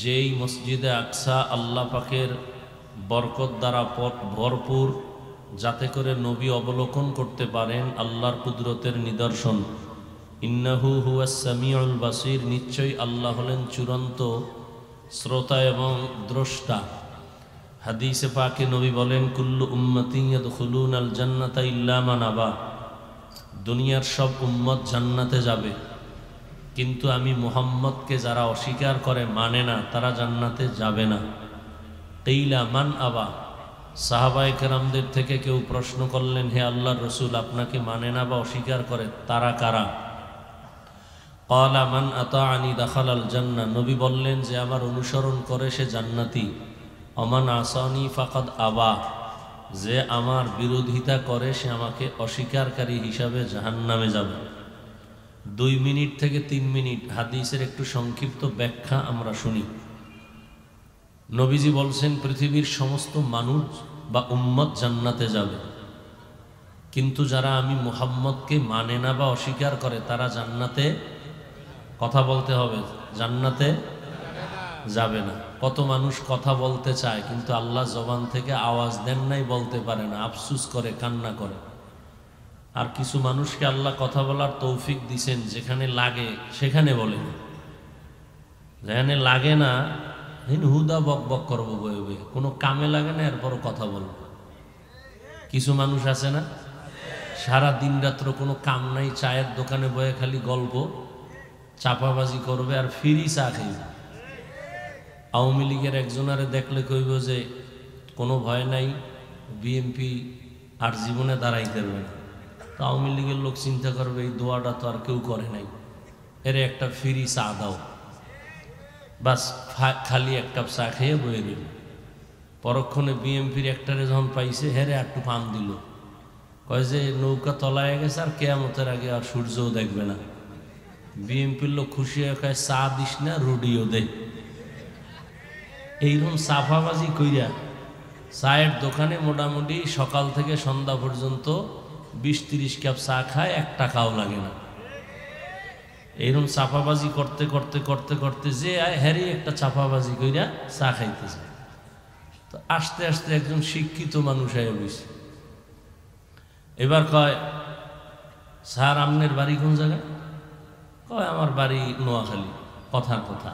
যেই মসজিদে আকসা আল্লাহ পাকের বরকত দ্বারা ভরপুর, যাতে করে নবী অবলোকন করতে পারেন আল্লাহর কুদরতের নিদর্শন। ইন্নাহু হুয়াস সামিউল বাসীর। নিশ্চয়ই আল্লাহ হলেন চূড়ান্ত শ্রোতা এবং দ্রষ্টা। হাদিসে পাকে নবী বলেন, কুল্লু উম্মতি ইয়াদখুলুনাল জান্নাতা ইল্লা মান আবা। দুনিয়ার সব উম্মত জান্নাতে যাবে, কিন্তু আমি মুহাম্মদকে যারা অস্বীকার করে, মানে না, তারা জান্নাতে যাবে না। কিলা মান আবা। সাহাবায়ে কেরামদের থেকে কেউ প্রশ্ন করলেন, হে আল্লাহর রসুল, আপনাকে মানে না বা অস্বীকার করে তারা কারা? ক্বালা মান আতাআনি দাখালাল জান্নাহ। নবী বললেন, যে আমার অনুসরণ করে সে জান্নাতি। অমান আসানি ফাকাদ আবা। যে আমার বিরোধিতা করে সে আমাকে অস্বীকারকারী হিসাবে জাহান্নামে যাবে। 2 মিনিট থেকে 3 মিনিট হাদিসের একটু সংক্ষিপ্ত ব্যাখ্যা আমরা শুনি। নবীজি বলছেন, পৃথিবীর সমস্ত মানুষ বা উম্মত জান্নাতে যাবে, কিন্তু যারা আমি মুহাম্মদকে মানে না বা অস্বীকার করে তারা জান্নাতে, কথা বলতে হবে, জান্নাতে যাবে না। কত মানুষ কথা বলতে চায়, কিন্তু আল্লাহ জবান থেকে আওয়াজ দেন নাই, বলতে পারে না, আফসুস করে, কান্না করে। আর কিছু মানুষকে আল্লাহ কথা বলার তৌফিক দিছেন, যেখানে লাগে সেখানে বলে, যেখানে লাগে না হুদা বক বক করবো, বয়ে বয়ে, কোনো কামে লাগে না, এরপর কথা বলবো। কিছু মানুষ আছে না, সারা দিন রাত্র কোনো কাম নাই, চায়ের দোকানে বয়ে খালি গল্প, চাপাবাজি করবে আর ফিরি চা খাইবে। আওয়ামী লীগের একজনারে দেখলে কইব যে কোনো ভয় নাই, বিএনপি আর জীবনে দাঁড়াইতে পারবে না। তো আওয়ামী লীগের লোক চিন্তা করবে, এই দোয়াটা তো আর কেউ করে নাই, এর একটা ফ্রি চা দাও, বাস খালি এক কাপ চা খেয়ে বয়ে দিল। পরক্ষণে বিএনপির একটারে যখন পাইছে, হেরে একটু পাম দিল, কয় যে নৌকা তলায় গেছে, আর কেয়ামতের আগে আর সূর্যও দেখবে না। বিএনপির লোক খুশি হয়ে কয়, চা দিস না, রুডিও দে। এইরকম সাফাবাজি কইরা চায়ের দোকানে মোটামুটি সকাল থেকে সন্ধ্যা পর্যন্ত 20-30 কাপ চা খায়, 1 টাকাও লাগে না। এইরকম চাপাবাজি করতে করতে করতে করতে যে হ্যারি একটা চাপাবাজি কইরা চা খাইতে যায়। তো আস্তে আস্তে একজন শিক্ষিত মানুষ আয় বসে, এবার কয়, স্যার আপনার বাড়ি কোন জায়গায়? কয়, আমার বাড়ি নোয়াখালী। কথার কথা,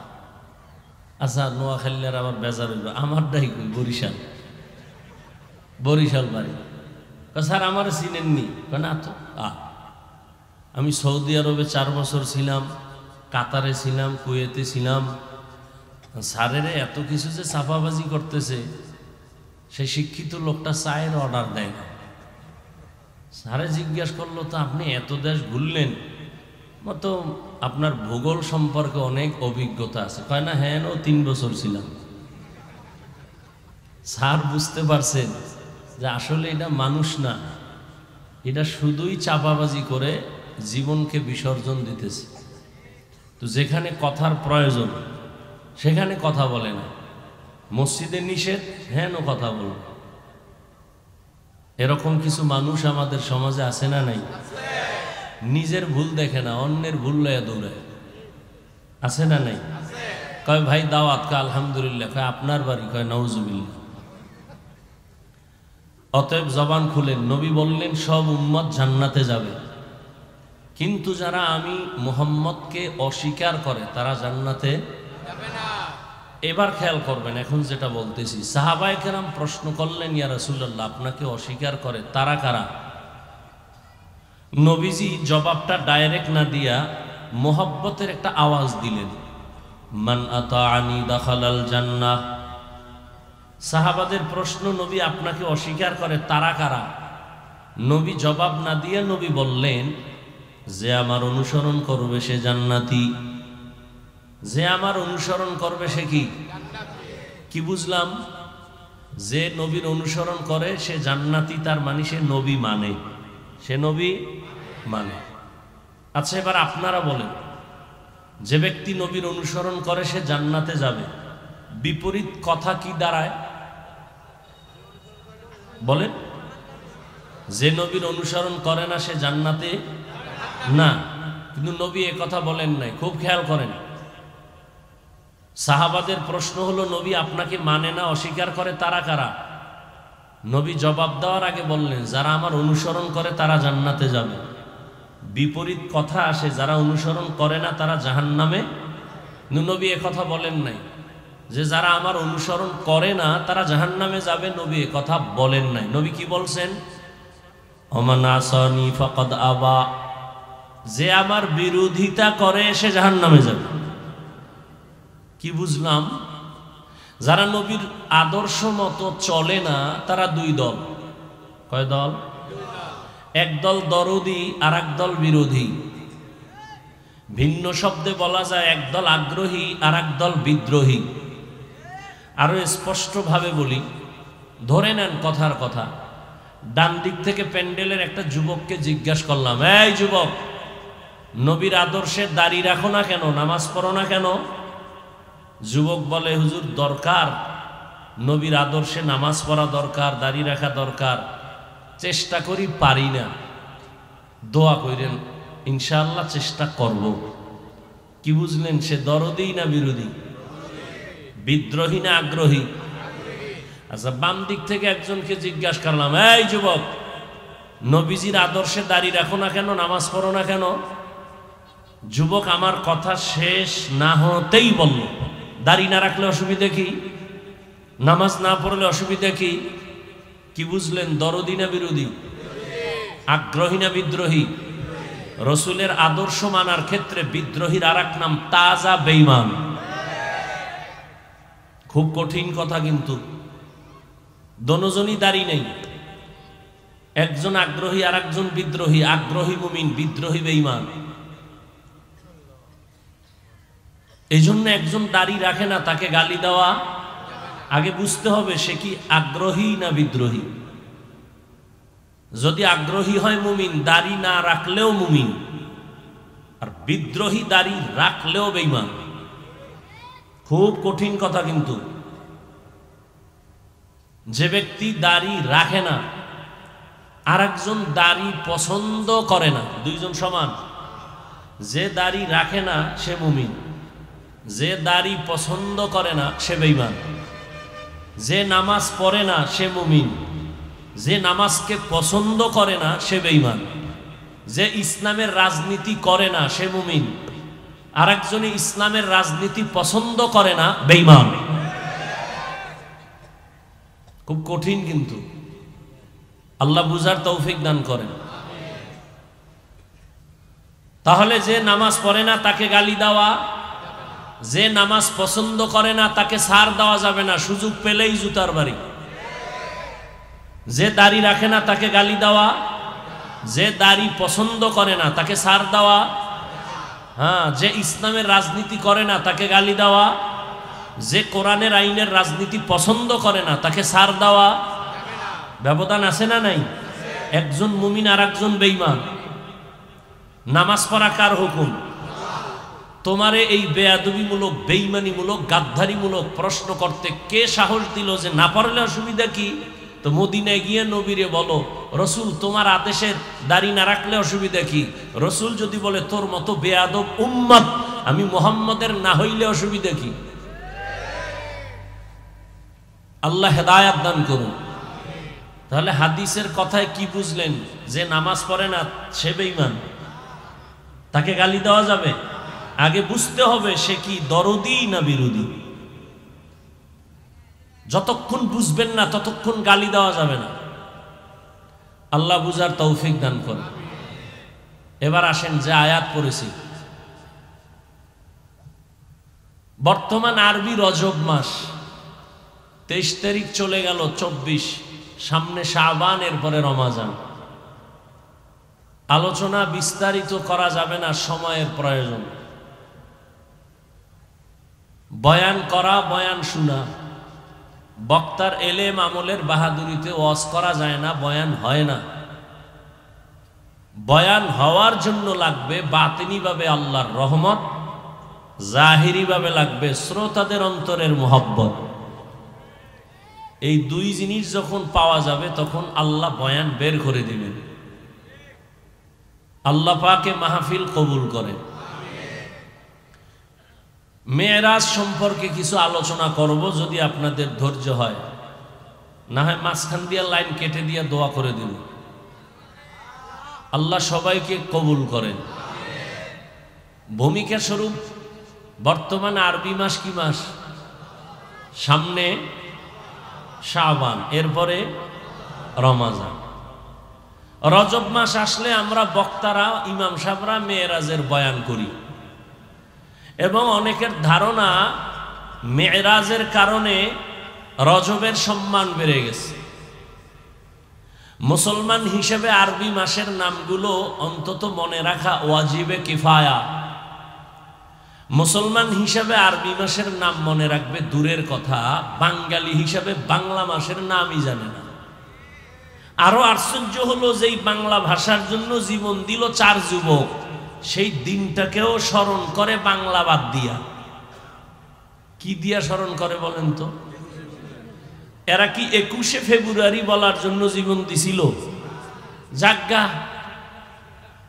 আচ্ছা নোয়াখালী আর আবার বেজার হইব, আমারটাই কই বরিশাল। বরিশাল বাড়ি। স্যার আমার চিনেননি? না তো। আমি সৌদি আরবে 4 বছর ছিলাম, কাতারে ছিলাম, কুয়েতে ছিলাম। স্যারের এত কিছু যে চাপাবাজি করতেছে, সেই শিক্ষিত লোকটা চায়ের অর্ডার দেয় না। স্যারে জিজ্ঞেস করলো, তো আপনি এত দেশ ঘুরলেন, মতো আপনার ভূগোল সম্পর্কে অনেক অভিজ্ঞতা আছে? কয় না, হ্যাঁ 3 বছর ছিলাম। স্যার বুঝতে পারছেন যে আসলে এটা মানুষ না, এটা শুধুই চাপাবাজি করে জীবনকে বিসর্জন দিতেছে। তো যেখানে কথার প্রয়োজন সেখানে কথা বলে না, মসজিদে নিষেধ, হ্যাঁ কথা বলবে। এরকম কিছু মানুষ আমাদের সমাজে আছে না নাই? নিজের ভুল দেখে না, অন্যের ভুল লয়া দৌড়ায়, আছে না নাই? কয় ভাই দাওয়াত, কয় আলহামদুলিল্লাহ, কয় আপনার বাড়ি, কয় নাউজুবিল্লাহ। অতএব জবান খুলেন, নবী বললেন সব উম্মত জান্নাতে যাবে, কিন্তু যারা আমি মুহাম্মদকে অস্বীকার করে তারা জান্নাতে যাবে না। এবার খেয়াল করবেন, এখন যেটা বলতেছি, সাহাবায়ে কেরাম প্রশ্ন করলেন, ইয়া রাসূলুল্লাহ আপনাকে অস্বীকার করে তারা কারা? নবীজি জবাবটা ডাইরেক্ট না দিয়া মোহাব্বতের একটা আওয়াজ দিলেন, মান আতাআনি দাখালাল জান্নাহ। সাহাবাদের প্রশ্ন, নবী আপনাকে অস্বীকার করে তারা কারা? নবী জবাব না দিয়ে নবী বললেন, যে আমার অনুসরণ করবে সে জান্নাতি। যে আমার অনুসরণ করবে সে কি? কি বুঝলাম? যে নবীর অনুসরণ করে সে জান্নাতি, তার মানে সে নবী মানে, সে নবী মানে। আচ্ছা এবার আপনারা বলেন, যে ব্যক্তি নবীর অনুসরণ করে সে জান্নাতে যাবে, বিপরীত কথা কি দাঁড়ায় বলেন? যে নবীর অনুসরণ করে না সে জান্নাতে না, কিন্তু নবী এ কথা বলেন নাই। খুব খেয়াল করেন, সাহাবাদের প্রশ্ন হলো নবী আপনাকে মানে না, অস্বীকার করে তারা কারা? নবী জবাব দেওয়ার আগে বললেন, যারা আমার অনুসরণ করে তারা জান্নাতে যাবে। বিপরীত কথা আসে, যারা অনুসরণ করে না তারা জাহান্নামে। নবী এ কথা বলেন নাই যে যারা আমার অনুসরণ করে না তারা জাহান্নামে যাবে, নবী এ কথা বলেন নাই। নবী কি বলছেন? ওমান আসানি ফাকাদ আবা, যে আমার বিরোধিতা করে সে জাহান্নামে যাবে। কি বুঝলাম? যারা নবীর আদর্শ মতো চলে না তারা দুই দল। কয় দল? এক দল দরদি আর এক দল বিরোধী। ভিন্ন শব্দে বলা যায় এক দল আগ্রহী আর এক দল বিদ্রোহী। আরো স্পষ্টভাবে বলি, ধরে নেন কথার কথা, ডান দিক থেকে প্যান্ডেলের একটা যুবককে জিজ্ঞাসা করলাম, এই যুবক, নবীর আদর্শের দাড়ি রাখো না কেন, নামাজ পড়ো না কেন? যুবক বলে, হুজুর দরকার, নবীর আদর্শে নামাজ পড়া দরকার, দাড়ি রাখা দরকার, চেষ্টা করি পারি না, দোয়া করেন, ইনশাআল্লাহ চেষ্টা করব। কি বুঝলেন? সে দরদি না বিরোধী? বিদ্রোহী না আগ্রহী? আচ্ছা বাম দিক থেকে একজনকে জিজ্ঞাসা করলাম, এই যুবক, নবীজির আদর্শে দাড়ি রাখো না কেন, নামাজ পড়ো না কেন? যুবক আমার কথা শেষ না হতেই বলল, দাড়ি না রাখলে অসুবিধা কি, নামাজ না পড়লে অসুবিধা কি? কি বুঝলেন? দরদি না বিরোধী? আগ্রহী না বিদ্রোহী? রসুলের আদর্শ মানার ক্ষেত্রে বিদ্রোহীর আর এক নাম তাজা বেঈমান। খুব কঠিন কথা, কিন্তু দোনোজনই দাড়ি নেই, একজন আগ্রহী আর একজন বিদ্রোহী। আগ্রহী মুমিন, বিদ্রোহী বেঈমান। এই জন্য একজন দাড়ি রাখে না, তাকে গালি দেওয়া আগে বুঝতে হবে সে কি আগ্রহী না বিদ্রোহী। যদি আগ্রহী হয় মুমিন, দাড়ি না রাখলেও মুমিন, আর বিদ্রোহী দাড়ি রাখলেও বেঈমান। খুব কঠিন কথা কিন্তু। যে ব্যক্তি দাড়ি রাখে না আর একজন দাড়ি পছন্দ করে না, দুইজন সমান। যে দাড়ি রাখে না সে মুমিন, যে দাড়ি পছন্দ করে না সে বেঈমান। যে নামাজ পড়ে না সে মুমিন, যে নামাজকে পছন্দ করে না সে বেঈমান। যে ইসলামের রাজনীতি করে না সে মুমিন, আর একজনে ইসলামের রাজনীতি পছন্দ করে না, বেঈমান। খুব কঠিন কিন্তু, আল্লাহ বুঝার তৌফিক দান করেন। তাহলে যে নামাজ পড়ে না তাকে গালি দেওয়া, যে নামাজ পছন্দ করে না তাকে ছাড় দেওয়া যাবে না, সুযোগ পেলেই জুতার বাড়ি। যে দাড়ি রাখে না তাকে গালি দেওয়া, যে দাড়ি পছন্দ করে না তাকে ছাড় দেওয়া, হ্যাঁ, যে ইসলামের রাজনীতি করে না তাকে গালি দেওয়া, যে কোরআনের আইনের রাজনীতি পছন্দ করে না তাকে ছাড় দেওয়া। ব্যবধান আছে না নাই? একজন মুমিন আর একজন বেঈমান। নামাজ পড়া কার হুকুম? তোমারে এই বেয়াদবিমূলক বেঈমানিমূলক গাদ্দারিমূলক প্রশ্ন করতে কে সাহস দিল যে না পড়লে অসুবিধা কি? তো মদিনায় গিয়ে নবীরে বলো, রসুল তোমার আদেশের দাড়ি না রাখলে অসুবিধা কি? রসুল যদি বলে তোর মতো বেয়াদব উম্মত আমি মুহাম্মদের না হইলে অসুবিধা কি? আল্লাহ হেদায়াত দান করুন। তাহলে হাদিসের কথায় কি বুঝলেন? যে নামাজ পড়ে না সে বেঈমান, তাকে গালি দেওয়া যাবে? আগে বুঝতে হবে সে কি দরদি না বিরোধী। যতক্ষণ বুঝবেন না ততক্ষণ গালি দেওয়া যাবে না। আল্লাহ বুঝার তৌফিক দান করুন। এবার আসেন যে আয়াত পড়েছি, বর্তমান আরবি রজব মাস 23 তারিখ চলে গেল, 24, সামনে শাবান, এরপরে রমাজান। আলোচনা বিস্তারিত করা যাবে না, সময়ের প্রয়োজন। বয়ান করা, বয়ান শোনা, বক্তার এলেম আমলের বাহাদুরিতে ওয়াজ করা যায় না, বয়ান হয় না। বয়ান হওয়ার জন্য লাগবে বাতিনিভাবে আল্লাহর রহমত, জাহিরিভাবে লাগবে শ্রোতাদের অন্তরের মোহব্বত। এই দুই জিনিস যখন পাওয়া যাবে তখন আল্লাহ বয়ান বের করে দিবেন। আল্লাহ পাকে মাহফিল কবুল করেন। মেরাজ সম্পর্কে কিছু আলোচনা করব যদি আপনাদের ধৈর্য হয়, না হয় মাঝখান দিয়ে লাইন কেটে দিয়ে দোয়া করে দিন। আল্লাহ সবাইকে কবুল করেন। ভূমিকা স্বরূপ বর্তমান আরবি মাস কি মাস? সামনে শাবান, এরপরে রমাজান। রজব মাস আসলে আমরা বক্তারা, ইমাম সাহেবরা মেরাজের বয়ান করি এবং অনেকের ধারণা মেরাজের কারণে রজবের সম্মান বেড়ে গেছে। মুসলমান হিসেবে আরবি মাসের নামগুলো অন্তত মনে রাখা ওয়াজিবে কিফায়া। মুসলমান হিসেবে আরবি মাসের নাম মনে রাখবে দূরের কথা, বাঙালি হিসেবে বাংলা মাসের নামই জানে না। আরো আশ্চর্য হলো যেই বাংলা ভাষার জন্য জীবন দিল 4 যুবক, সেই দিনটাকেও স্মরণ করে বাংলা বাদ দিয়া। কি দিয়া স্মরণ করে বলেন তো? এরা কি 21শে ফেব্রুয়ারি বলার জন্য জীবন দিছিল? জাগ্গা,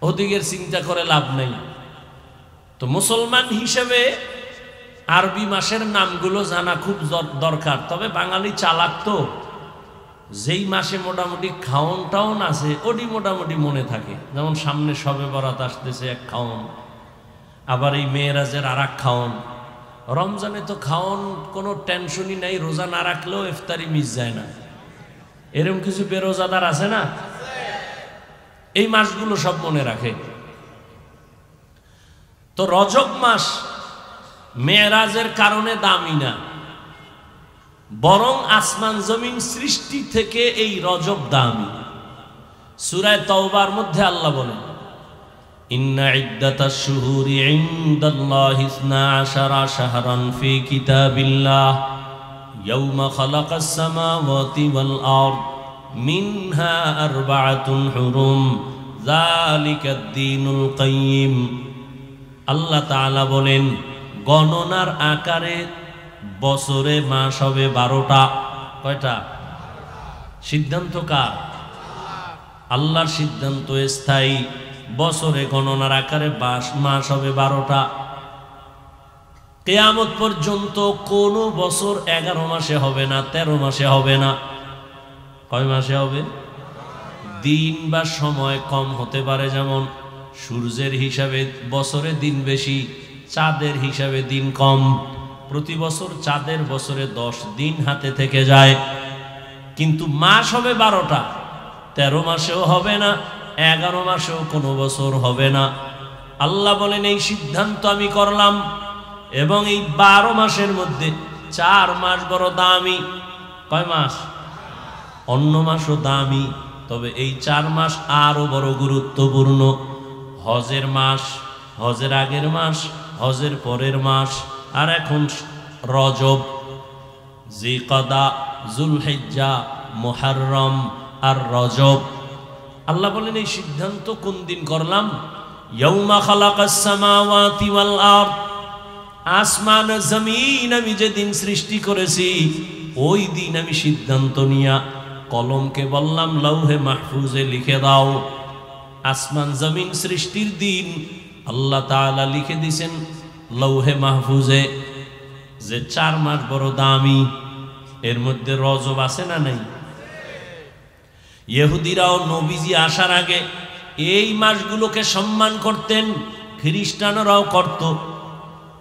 ওদিকের চিন্তা করে লাভ নেই। তো মুসলমান হিসেবে আরবি মাসের নামগুলো জানা খুব দরকার। তবে বাঙালি চালাক তো, যেই মাসে মোটামুটি খাওন টাউন আছে ওটি মোটামুটি মনে থাকে। যেমন সামনে শবে বরাত আসতেছে এক খাওন, আবার এই মেরাজের আর এক খাওন। রমজানে তো খাওন কোনো টেনশনই নাই, রোজা না রাখলেও ইফতারি মিস যায় না। এরকম কিছু বেরোজাদার আছে না? এই মাসগুলো সব মনে রাখে। তো রজব মাস মেরাজের কারণে দামি না, বরং আসমান জমিন সৃষ্টি থেকে এই রজব দামি। সূরা তাওবার মধ্যে আল্লাহ বলেন, ইন্না ইদ্দাতাশ শুহুরি ইনদাল্লাহি 12 শাহরান ফি কিতাবিল্লাহ ইয়াওমা খালাকাস সামাওয়াতি ওয়াল আরদ মিনহা আরবাআতুন হুরুম যালিকাদ দীনুল কাইয়্যিম। আল্লাহ তাআলা বলেন, গণনার আকারে বছরে মাস হবে 12টা। কয়টা? সিদ্ধান্ত কার? আল্লাহর সিদ্ধান্ত স্থায়ী। বছরে গণনার আকারে মাস হবে 12টা। কিয়ামত পর্যন্ত কোন বছর 11 মাসে হবে না, 13 মাসে হবে না। কয় মাসে হবে? দিন বা সময় কম হতে পারে, যেমন সূর্যের হিসাবে বছরে দিন বেশি, চাঁদের হিসাবে দিন কম। প্রতি বছর চাঁদের বছরে 10 দিন হাতে থেকে যায়, কিন্তু মাস হবে 12টা। 13 মাসেও হবে না, 11 মাসেও কোনো বছর হবে না। আল্লাহ বলেন, এই সিদ্ধান্ত আমি করলাম এবং এই 12 মাসের মধ্যে 4 মাস বড় দামি। কয় মাস? অন্য মাসও দামি, তবে এই 4 মাস আরো বড় গুরুত্বপূর্ণ। হজের মাস, হজের আগের মাস, হজের পরের মাস, আর এখন রজব, জিকদা, জুলহিজ্জা, মুহররম আর রজব। আল্লাহ বলেন, এই সিদ্ধান্ত কোন দিন করলাম? ইয়াউমা খালাকাস সামাওয়াতি ওয়াল আরদ, আসমান জমিন আমি যেদিন সৃষ্টি করেছি ওই দিন আমি সিদ্ধান্ত নিয়া কলমকে বললাম লৌহে মাহফুজে লিখে দাও। আসমান জমিন সৃষ্টির দিন আল্লাহ তাআলা লিখে দিয়েছেন লৌহে মাহফুজে যে 4 মাস বড় দামি, এর মধ্যে রজব আছে না নাই? ইহুদিরাও নবীজি আসার আগে এই মাসগুলোকে সম্মান করতেন, খ্রিস্টানরাও করত।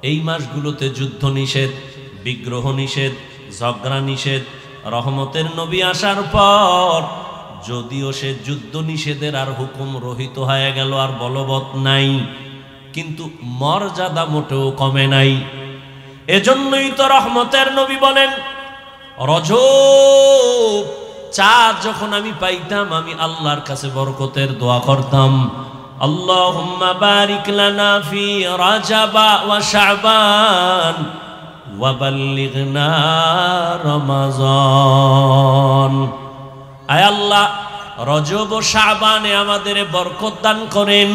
এই মাসগুলোতে যুদ্ধ নিষেধ, বিগ্রহ নিষেধ, ঝগড়া নিষেধ। রহমতের নবী আসার পর যদিও সে যুদ্ধ নিষেধের আর হুকুম রহিত হয়ে গেল, আর বলবৎ নাই, কিন্তু মর্যাদা মোটেও কমে নাই। এজন্যই তো রহমতের নবী বলেন রজব চাঁদ যখন আমি পাইতাম আমি আল্লাহর কাছে বরকতের দোয়া করতাম, আল্লাহুম্মা বারিক লানা ফি রাজাবা ওয়া শাবান ওয়া বাল্লিগনা রমাজান। আয় আল্লাহ, রজব ও শাবানে আমাদের বরকত দান করেন,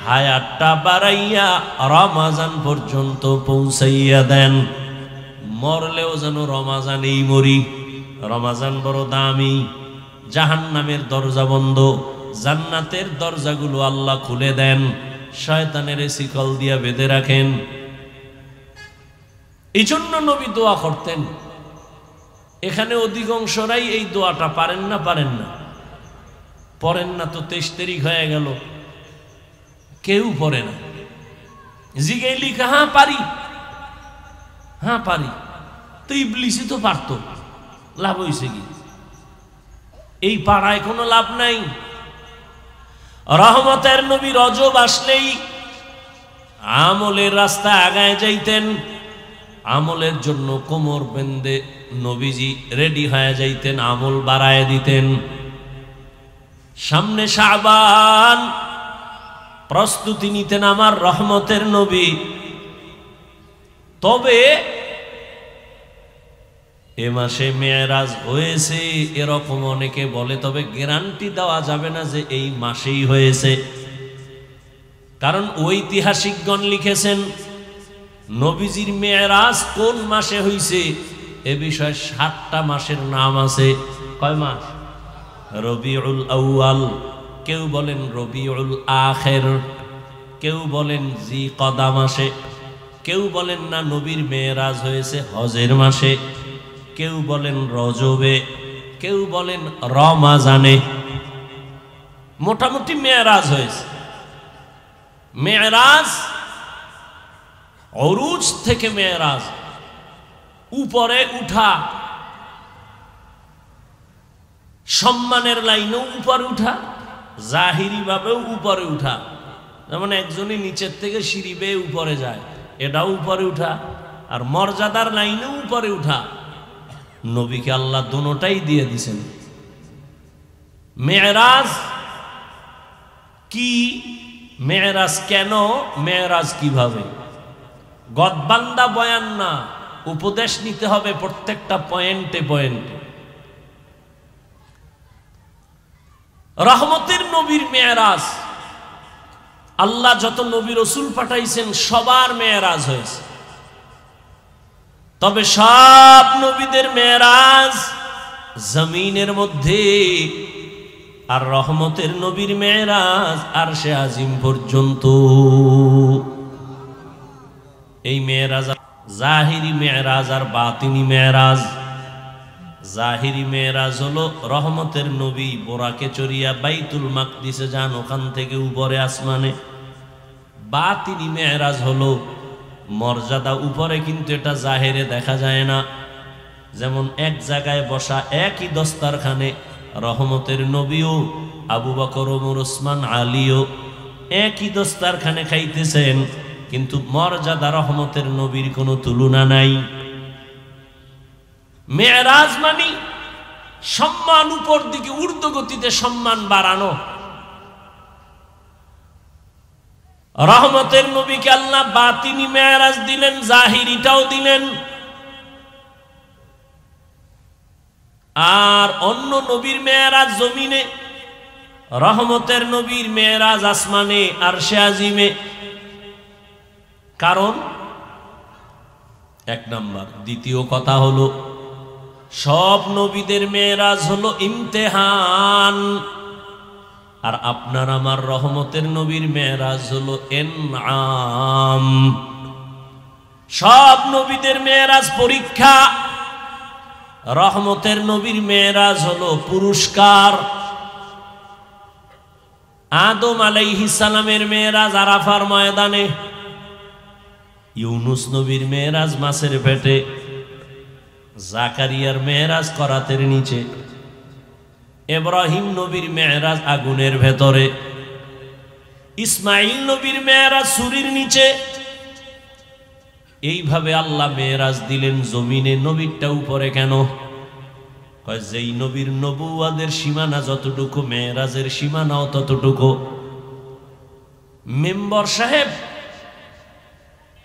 হায়াতটা বাড়াইয়া রমাজান পর্যন্ত পৌঁছাইয়া দেন, মরলেও যেন রমাজানেই মরি। রমাজান বড় দামি। জাহান্নামের দরজা বন্ধ, জান্নাতের দরজাগুলো আল্লাহ খুলে দেন, শয়তানের শিকল দিয়া বেঁধে রাখেন। এই জন্য নবী দোয়া করতেন। এখানে অধিকাংশরাই এই দোয়াটা পারেন না, পড়েন না তো 23 তারিখ হয়ে গেল, কেউ পড়ে না। জিগাই লিখা হ্যাঁ পারি, তো ইবলিসই তো পারত, লাভ হয়েছে কি? এই পাড়ায় কোনো লাভ নাই। রহমতের নবী রজব আসলেই আমলের রাস্তা আগায় যাইতেন, আমলের জন্য কোমর বেঁধে নবীজি রেডি হয়ে যাইতেন, আমল বাড়ায় দিতেন। সামনে শাবান, প্রস্তুতি নিতেন আমার রহমতের নবী। তবে এ মাসে মেরাজ হয়েছে এরকম অনেকে বলে, তবে গ্যারান্টি দেওয়া যাবে না যে এই মাসেই হয়েছে, কারণ ঐতিহাসিকগণ লিখেছেন নবীজির মেরাজ কোন মাসে হয়েছে এ বিষয়ে 7টা মাসের নাম আছে। কয় মাস? রবিউল আউয়াল, কেউ বলেন রবিউল আখির, কেউ বলেন জিকদা মাসে, কেউ বলেন না নবীর মেরাজ হয়েছে হজের মাসে, কেউ বলেন রজবে, কেউ বলেন রমাজানে। মোটামুটি মেরাজ হয়েছে। মেরাজ অরুজ থেকে মেরাজ, উপরে উঠা, সম্মানের লাইনেও উপরে উঠা, জাহিরি ভাবেও উপরে উঠা। যেমন একজনই নিচের থেকে সিঁড়ি বেয়ে উপরে যায়, এটাও উপরে উঠা, আর মর্যাদার লাইনেও উপরে উঠা। নবীকে আল্লাহ দুটোটাই দিয়ে দিয়েছেন। মেরাজ কি? মেরাজ কেন? মেরাজ কিভাবে? গদবান্দা বয়ান না, উপদেশ নিতে হবে প্রত্যেকটা পয়েন্টে পয়েন্টে। রহমতের নবীর মেরাজ, আল্লাহ যত নবী রসুল পাঠাইছেন সবার মেরাজ হয়েছে, তবে সব নবীদের মেরাজ জমিনের মধ্যে, আর রহমতের নবীর মেরাজ আরশে আজিম পর্যন্ত। এই মেরাজ জাহিরি মেরাজ আর বাতিনি মেরাজ। জাহিরি মেরাজ হলো রহমতের নবী বোরাকে চড়িয়া বাইতুল মাকদিসে যান, ওখান থেকে উপরে আসমানে। বাতিনি মেরাজ হলো মর্যাদা উপরে, কিন্তু এটা জাহেরে দেখা যায় না। যেমন এক জায়গায় বসা একই দস্তারখানে রহমতের নবীও, আবু বকর, ওমর, ওসমান, আলীও একই দস্তারখানে খাইতেছেন, কিন্তু মর্যাদা রহমতের নবীর কোনো তুলনা নাই। মেরাজ মানে সম্মান উপর দিকে ঊর্ধ্বগতিতে সম্মান বাড়ানো। রহমতের নবীকে আল্লাহ বাতিনি মেরাজ দিলেন, জাহিরিটাও দিলেন। আর অন্য নবীর মেরাজ জমিনে, রহমতের নবীর মেরাজ আসমানে আরশে আজিমে। কারণ এক নাম্বার। দ্বিতীয় কথা হলো সব নবীদের মেরাজ হলো ইমতিহান, আর আপনার আমার রহমতের নবীর মেরাজ হলো ইনআম। সব নবীদের মেরাজ পরীক্ষা, রহমতের নবীর মেরাজ হলো পুরস্কার। আদম আলাইহিস সালামের মেরাজ আরাফার ময়দানে, ইউনুস নবীর মেরাজ মাছের পেটে, জাকারিয়ার মেরাজ করাতের নিচে, ইব্রাহিম নবীর মেরাজ আগুনের ভেতরে, ইসমাইল নবীর মেরাজ সুরির নিচে। এইভাবে আল্লাহ মেরাজ দিলেন জমিনে, নবীরটা উপরে কেন? যেই নবীর নবুয়াদের সীমানা যতটুকু, মেরাজের সীমানাও ততটুকু। মেম্বার সাহেব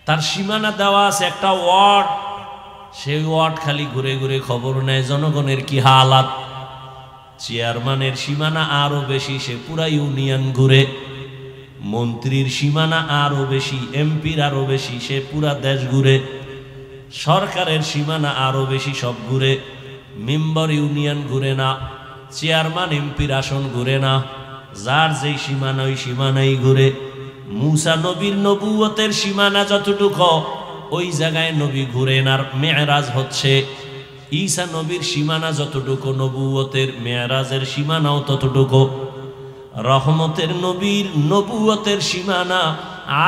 তার সীমানা দেওয়া আছে একটা ওয়ার্ড, সেই ওয়ার্ড খালি ঘুরে ঘুরে খবর নেয় জনগণের কি হালাত। চেয়ারম্যানের সীমানা আরো বেশি, সে পুরা ইউনিয়ন ঘুরে। মন্ত্রীর সীমানা আরো বেশি, এমপির আরো বেশি, সে পুরা দেশ ঘুরে। সরকারের সীমানা আরো বেশি, সব ঘুরে। মেম্বার ইউনিয়ন ঘুরে না, চেয়ারম্যান এমপির আসন ঘুরে না, যার যেই সীমানা ওই সীমানাই ঘুরে। মুসা নবীর নবুয়তের সীমানা যতটুকু, ওই জায়গায় নবী ঘুরেন, আর মেরাজ হচ্ছে। ঈসা নবীর সীমানা যতটুকু, নবুয়তের মেরাজের সীমানাও ততটুকু। রহমতের নবীর নবুয়তের সীমানা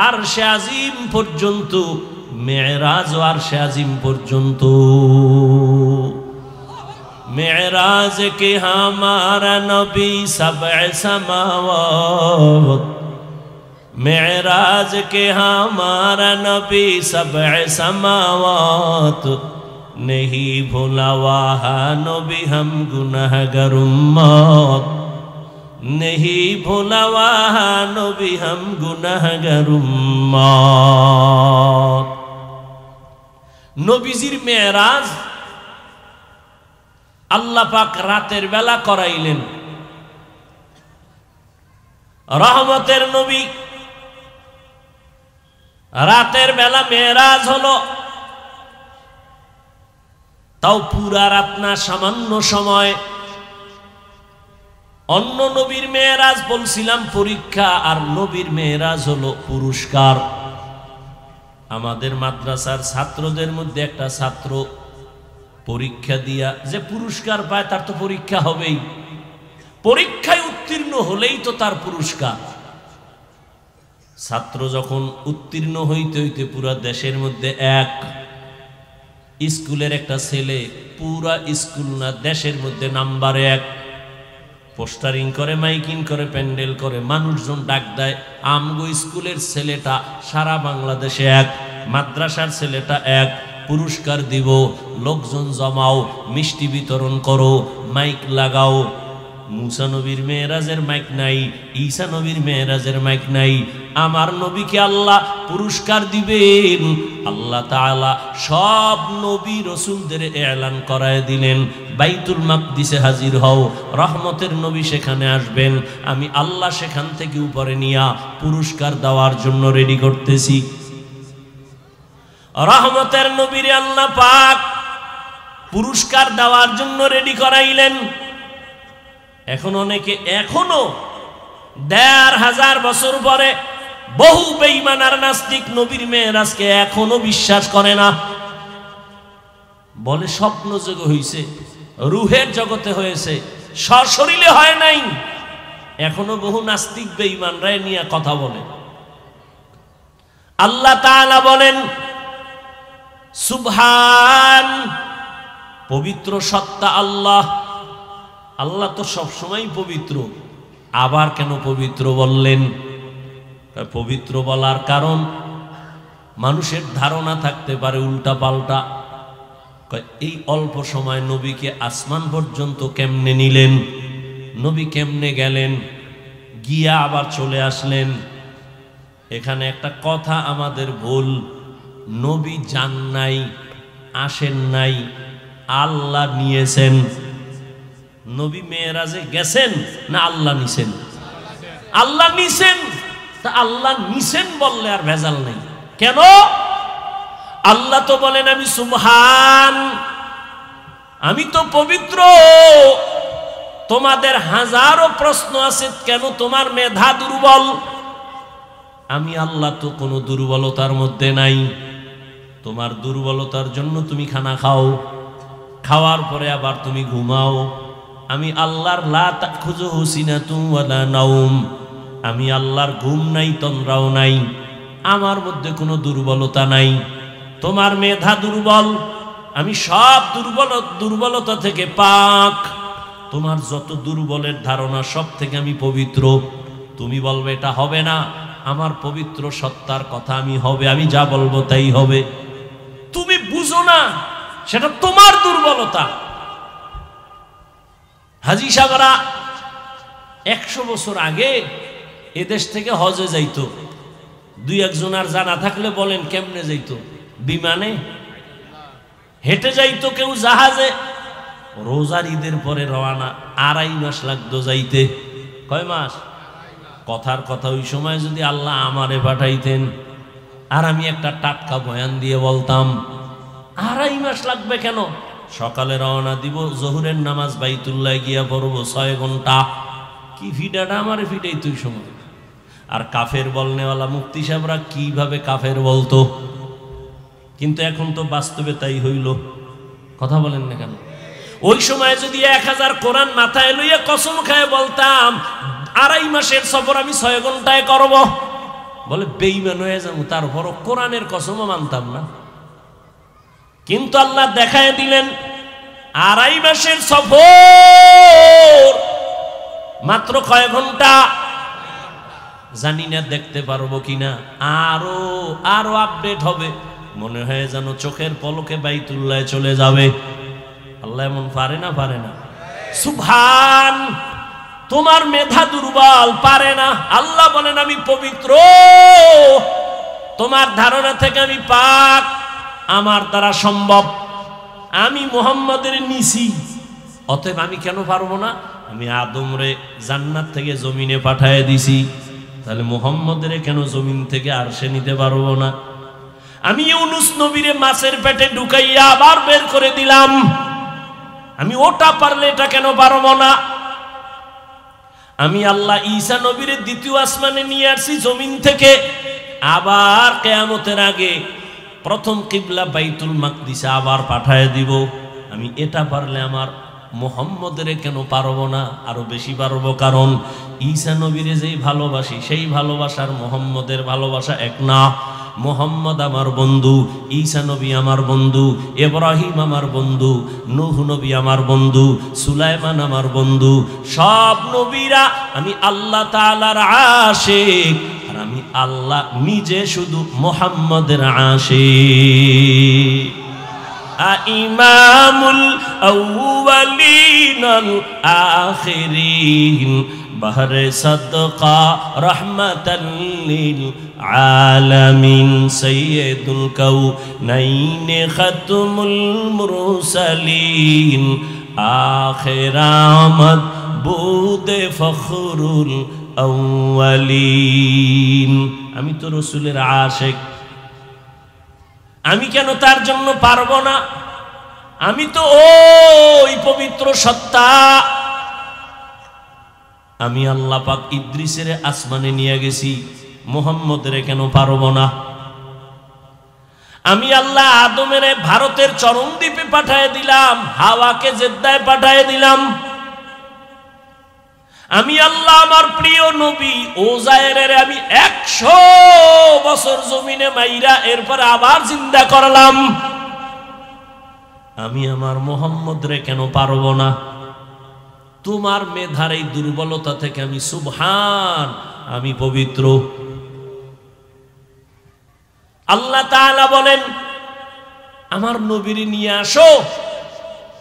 আরশে আজিম পর্যন্ত, মেরাজ ও আরশে আজিম পর্যন্ত। मेराज के हमारा नबी सबअ समावात, मेराज के हमारा नबी सबअ समावात, नहीं भूला वहा नबी हम गुनहगार उम्मत, नहीं भूला वहा नबी हम गुनहगार उम्मत। নবীজির মেরাজ আল্লাহ পাক রাতের বেলা করাইলেন। রহমতের নবী রাতের বেলা মেরাজ হলো, তাও পুরা রাত না, সামান্য সময়। অন্য নবীর মেরাজ বলছিলাম পরীক্ষা, আর নবীর মেরাজ হলো পুরস্কার। আমাদের মাদ্রাসার ছাত্রদের মধ্যে একটা ছাত্র পরীক্ষা দিয়া যে পুরস্কার পায়, তার তো পরীক্ষা হবেই। পরীক্ষায় উত্তীর্ণ হলেই তো তার পুরস্কার। ছাত্র যখন উত্তীর্ণ হইতে হইতে পুরা দেশের মধ্যে এক, স্কুলের একটা ছেলে পুরা স্কুল না, দেশের মধ্যে নাম্বার 1, পোস্টারিং করে, মাইকিং করে, প্যান্ডেল করে, মানুষজন ডাক দেয়, আমগো স্কুলের ছেলেটা সারা বাংলাদেশে 1, মাদ্রাসার ছেলেটা 1, পুরস্কার দিব, লোকজন জমাও, মিষ্টি বিতরণ করো, মাইক লাগাও। মুসা নবীর মেরাজের মাইক নাই, ঈসা নবীর মেরাজের মাইক নাই। আমার নবীকে আল্লাহ পুরস্কার দিবেন। আল্লাহ তাআলা সব নবী রাসূলদের এলান করায় দিলেন, বাইতুল মাকদিসে হাজির হও, রহমতের নবী সেখানে আসবেন, আমি আল্লাহ সেখান থেকে উপরে নিয়া পুরস্কার দেওয়ার জন্য রেডি করতেছি। রহমতের নবীর আল্লাহ পাক পুরস্কার দেওয়ার জন্য রেডি করাইলেন। এখন অনেকে এখনো ১৫০০ বছর পরে বহু বেঈমান আর নাস্তিক নবীর মেরাজকে এখনো বিশ্বাস করে না। বলে স্বপ্ন যোগে হয়েছে, রুহের জগতে হয়েছে, সশরীরে হয় নাই। এখনো বহু নাস্তিক বেঈমানরা নিয়ে কথা বলে। আল্লাহ তাআলা বলেন সুবহান, পবিত্র সত্তা আল্লাহ। আল্লাহ তো সবসময় পবিত্র, আবার কেন পবিত্র বললেন? পবিত্র বলার কারণ মানুষের ধারণা থাকতে পারে উল্টা পাল্টা। এই অল্প সময় নবীকে আসমান পর্যন্ত কেমনে নিলেন, নবী কেমনে গেলেন, গিয়া আবার চলে আসলেন। এখানে একটা কথা আমাদের ভুল, নবী যান নাই, আসেন নাই, আল্লাহ নিয়েছেন। নবী মেরাজে গেছেন না আল্লাহ নিছেন? আল্লাহ নিছেন, তা আল্লাহ নিছেন বললে আর ভেজাল নেই। কেন? আল্লাহ তো বলেন আমি সুবহান, আমি তো পবিত্র। তোমাদের হাজারো প্রশ্ন আছে, কেন তোমার মেধা দুর্বল? আমি আল্লাহ তো কোনো দুর্বলতার মধ্যে নাই। তোমার দুর্বলতার জন্য তুমি খানা খাও, খাওয়ার পরে আবার তুমি ঘুমাও। আমি আল্লাহর লা তাখুযুহু সিনাতুন ওয়ালা নাওম, আমি আল্লাহর ঘুম নাই, তন্দ্রাও নাই, আমার মধ্যে কোনো দুর্বলতা নাই। তোমার মেধা দুর্বল, আমি সব দুর্বলতা থেকে পাক। তোমার যত দুর্বলের ধারণা সব থেকে আমি পবিত্র। তুমি বলবে এটা হবে না, আমার পবিত্র সত্তার কথা আমি হবে, আমি যা বলবো তাই হবে। তুমি বুঝো না, সেটা তোমার দুর্বলতা। হাজী সাহেবরা 100 বছর আগে এদেশ থেকে হজে যাইতো। দুই একজন আর জানা থাকলে বলেন কেমনে যাইতো? বিমানে, হেঁটে যাইতো, কেউ জাহাজে। রোজার ঈদের পরে রওনা, 2.5 মাস লাগতো যাইতে। কয় মাস? কথার কথা, ওই সময় যদি আল্লাহ আমারে পাঠাইতেন আর আমি একটা টাটকা বয়ান দিয়ে বলতাম 2.5 মাস লাগবে কেন? সকালে রওনা দিব, জোহরের নামাজ বাইতুল্লাহ গিয়া পড়বো 6 ঘন্টা। কি ফিডাটা আমারে ফিটাই তুই সময়। আর কাফের বলনেওয়ালা মুফতি সাহেবরা কিভাবে কাফের বলতো, কিন্তু এখন তো বাস্তবে তাই হইল। কথা বলেন না কেন? ওই সময় যদি 1000 কোরআন মাথায় লইয়া কসম খায় বলতাম 2.5 মাসের সফর আমি 6 ঘন্টায় করব, বলে বেঈমান হয়ে যাবো। তারপরও কোরআনের কসমও মানতাম না। কিন্তু আল্লাহ দেখায় দিলেন 2.5 মাসের সফর মাত্র কয় ঘন্টা জানি না, দেখতে পারবো কিনা। আরো আরো আপডেট হবে, মনে হয় যেন চোখের পলকে বাইতুল্লাহ চলে যাবে। আল্লাহ এমন পারে না? পারে না? সুবহান। তোমার মেধা দুর্বল, পারে না। আল্লাহ বলেন আমি পবিত্র, তোমার ধারণা থেকে আমি পাক, আমার দ্বারা সম্ভব। আমি মুহাম্মদের নিছি, অতএব আমি কেন পারবো না? আমি আদমরে জান্নাত থেকে জমিনে পাঠায় দিছি, তাহলে মুহাম্মদের কেন জমিন থেকে আরশে নিতে পারবো না? আমি ইউনুস নবীরে মাছের পেটে ঢুকাইয়া আবার বের করে দিলাম, আমি ওটা পারলে এটা কেন পারবো না? আমি আল্লাহ ঈসা নবীরে দ্বিতীয় আসমানে নিয়ে আসছি জমিন থেকে, আবার কিয়ামতের আগে প্রথম কিবলা বাইতুল মাকদিসে আবার পাঠায় দিব। আমি এটা পারলে আমার মুহাম্মদের কেন পারবো না? আরো বেশি পারবো, কারণ ঈসা নবীরে যেই ভালোবাসি সেই ভালোবাসার মুহাম্মদের ভালোবাসা এক না। মুহাম্মদ আমার বন্ধু, ঈসা নবী আমার বন্ধু, ইব্রাহিম আমার বন্ধু, নূহ নবী আমার বন্ধু, সুলাইমান আমার বন্ধু। সব নবীরা আমি আল্লাহ তাআলার আশিক, আর আমি আল্লাহ নিজে শুধু মুহাম্মদের আশিক। ইমামুল আউয়ালিনাল আখিরিন বাহরে সাদকা রাহমাতাল লিল আলামিন সাইয়্যিদুল কাউনাইন খাতমুল মুরসালিন আখিরামত বুদে ফখরুল আউয়ালিন। আমি তো রাসূলের আশিক, আমি কেন তার জন্য পারবো না? আমি তো ওই পবিত্র সত্তা। আমি আল্লাহ পাক ইদ্রিসের আসমানে নিয়ে গেছি, মুহাম্মদের কেন পারবো না? আমি আল্লাহ আদমের ভারতের চরমদ্বীপে পাঠায় দিলাম, হাওয়াকে জেদ্দায় পাঠায় দিলাম। আমি আল্লাহ আমার প্রিয় নবী ওজায়েরের আমি 100 বছর জমিনে মাইরা এরপর আবার জিন্দা করলাম। আমি আমার মুহাম্মদরে কেন পারবো না? তোমার মেধার এই দুর্বলতা থেকে আমি সুবহান, আমি পবিত্র। আল্লাহ তাআলা বলেন আমার নবীরে নিয়ে আসো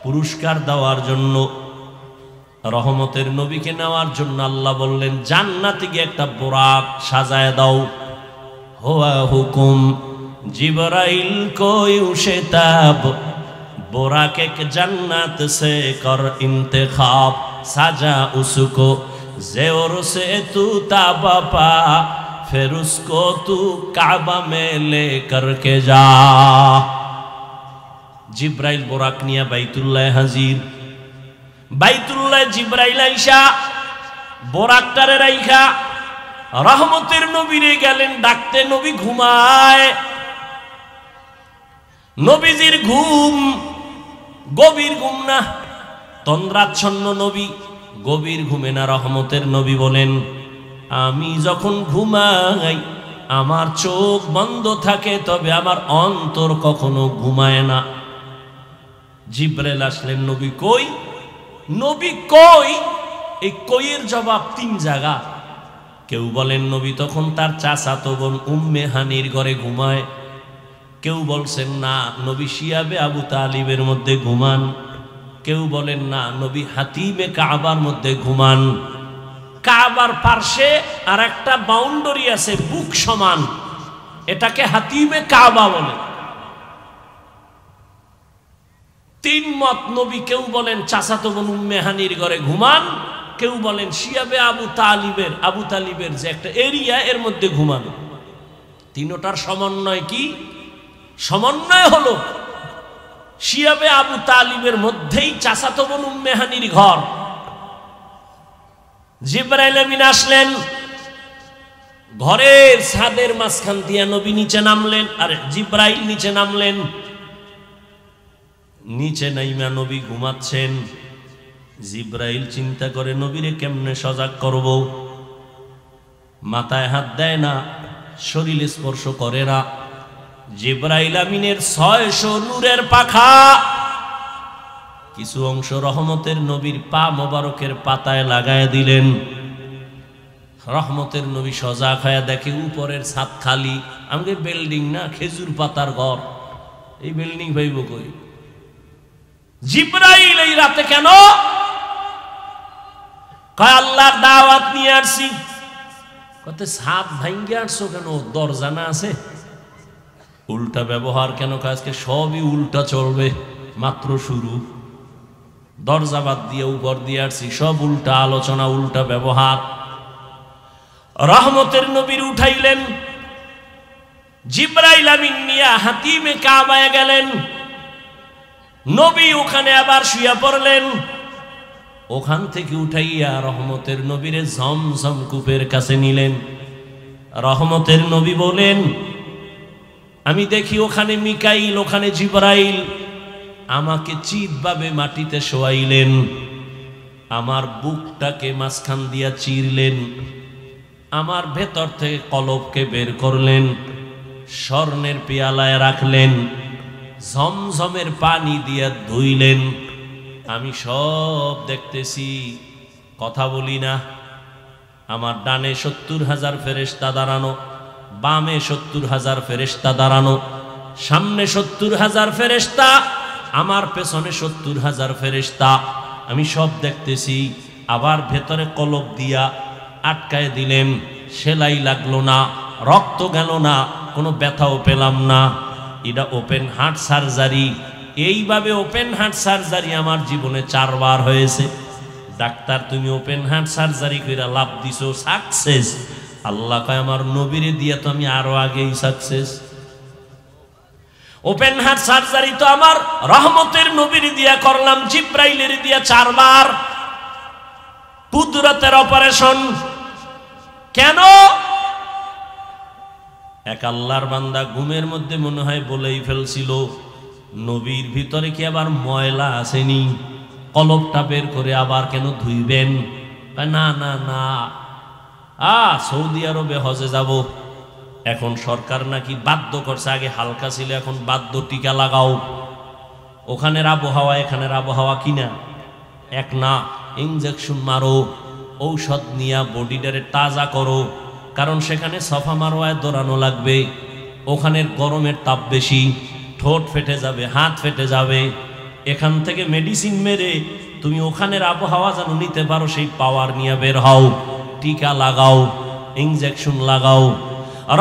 পুরস্কার দেওয়ার জন্য, রহমতের নবীকে নেওয়ার জন্য। আল্লাহ বললেন জান্নাতে গিয়ে একটা বোরাক সাজায় দাও। হুয়া হুকুম জিবরাইল কো ইউশতাব बोराक एक जन्नत से कर इंतखाब साजा उसको जे और से तू ताबा पा फिर उसको तू काबा में लेकर के जा। जिब्राइल बोराक निया বাইতুল্লাহ हाजिर। বাইতুল্লাহ জিব্রাইল আইসা बोराकटारे राइखा रहमतेर नबीरे गेलेन डाकते। नबी घुमाय। नबीजिर घुम गभीर घुम ना, तंद्राच्छन्न नबी गभीर घुमे ना। रहमतेर नबी बोलेन आमी जखन घुमाई आमार चोख बंद थाके तबे आमार अंतर कखनो घुमाय ना। जिब्राइल आसलेन नबी कई? नबी कई? এই কইয়ের জবাব তিন জায়গা। কেউ বলেন নবী তখন তার চাচাতো বোন উম্মে হানির ঘরে ঘুমায়। কেউ বলছেন না নবী শিয়াবে আবু তালিবের মধ্যে ঘুমান। কেউ বলেন না নবী হাতিমে কাবার মধ্যে ঘুমান। কাবার পার্শ্বে আর একটা বাউন্ডারি আছে বুক সমান, এটাকে হাতিমে কাবা বলে। তিন মত নবী। কেউ বলেন চাচাতো বোন উম্মে হানির ঘরে ঘুমান, কেউ বলেন শিয়াবে আবু তালিবের যে একটা এরিয়া এর মধ্যে ঘুমানো। তিনটার সমন্বয় কি? সমন্বয় হলো শিয়াবে আবু তালিবের মধ্যেই চাচাতো বোন উম্মে হানির ঘর। জিবরাইল আমিন আসলেন, ঘরের ছাদের মাঝখান দিয়া নবী নিচে নামলেন, আর জিবরাইল নিচে নামলেন। নিচে নাইমা নবী ঘুমাচ্ছেন। জিব্রাইল চিন্তা করে নবীরে কেমনে সজাগ করব। মাথায় হাত দেয় না, শরীরে স্পর্শ করে না। জিব্রাইল আমিনের 600 নূরের পাখা কিছু অংশ রহমতের নবীর পা মোবারকের পাতায় লাগায় দিলেন। রহমতের নবী সজাগ হয়ে দেখে উপরের ছাদ খালি। আমাকে বিল্ডিং না, খেজুর পাতার ঘর। এই বিল্ডিং ভাইব কই? জিব্রাইল এই রাতে কেন? কয় আল্লাহর দাওয়াত নিয়ে আসছি। কতে ছাদ ভাঙ্গে আসছো কেন? দরজা না আছে? উল্টা ব্যবহার কেন? আজকে সবই উল্টা চলবে, মাত্র শুরু। দরজা বাদ দিয়ে উপর দিয়ে আসছি, সব উল্টা আলোচনা, উল্টা ব্যবহার। রহমতের নবীর উঠাইলেন। জিব্রাইল আমিন নিয়া হাতিমে কাবায় গেলেন। নবী ওখানে আবার শুয়ে পড়লেন। ওখান থেকে উঠাইয়া রহমতের নবীরে ঝমঝম কূপের কাছে নিলেন। রহমতের নবী বলেন আমি দেখি ওখানে মিকাইল, ওখানে জিবরাইল। আমাকে চিৎভাবে মাটিতে শোয়াইলেন, আমার বুকটাকে মাঝখান দিয়া চিরলেন, আমার ভেতর থেকে কলবকে বের করলেন, স্বর্ণের পেয়ালায় রাখলেন, ঝমঝমের পানি দিয়া ধুইলেন। আমি সব দেখতেছি, কথা বলি না। আমার ডানে 70,000 ফেরেশতা দাঁড়ানো, বামে 70,000 ফেরেশতা দাঁড়ানো, সামনে 70,000 ফেরেশতা, আমার পেছনে 70,000 ফেরেশতা। আমি সব দেখতেছি। আবার ভেতরে কলব দিয়া আটকায় দিলেন, সেলাই লাগলো না, রক্ত গেল না, কোনো ব্যথাও পেলাম না। এটা ওপেন হার্ট সার্জারি। এইভাবে ওপেন হার্ট সার্জারি আমার জীবনে 4 বার হয়েছে। ডাক্তার তুমি ওপেন হার্ট সার্জারি করে লাভ দিছো, সাকসেস। আল্লাহ কয় আমার নবীরে দিয়া তো আমি আরো আগেই সাকসেস। ওপেন হার্ট সার্জারি তো আমার রহমতের নবীর দিয়া করলাম, জিব্রাইলের দিয়া 4 বার। কুদরতের অপারেশন। কেন? এক আল্লাহর বান্দা ঘুমের মধ্যে মনে হয় বলেই ফেলছিল নবীর ভিতরে কি আবার ময়লা আসেনি? কলবটা বের করে আবার কেন ধুইবেন? না না না, সৌদি আরবে হজে যাব। এখন সরকার নাকি বাধ্য করছে, আগে হালকা ছিল এখন বাধ্য, টিকা লাগাও। ওখানের আবহাওয়া এখানের আবহাওয়া কিনা এক না। ইনজেকশন মারো, ঔষধ নিয়া বডিটারে তাজা করো, কারণ সেখানে সফা মারোয়ায় দৌড়ানো লাগবে। ওখানের গরমের তাপ বেশি, ঠোঁট ফেটে যাবে, হাত ফেটে যাবে। এখান থেকে মেডিসিন মেরে তুমি ওখানের আবহাওয়া যেন নিতে পারো, সেই পাওয়ার নিয়ে বের হও। টিকা লাগাও, ইনজেকশন লাগাও।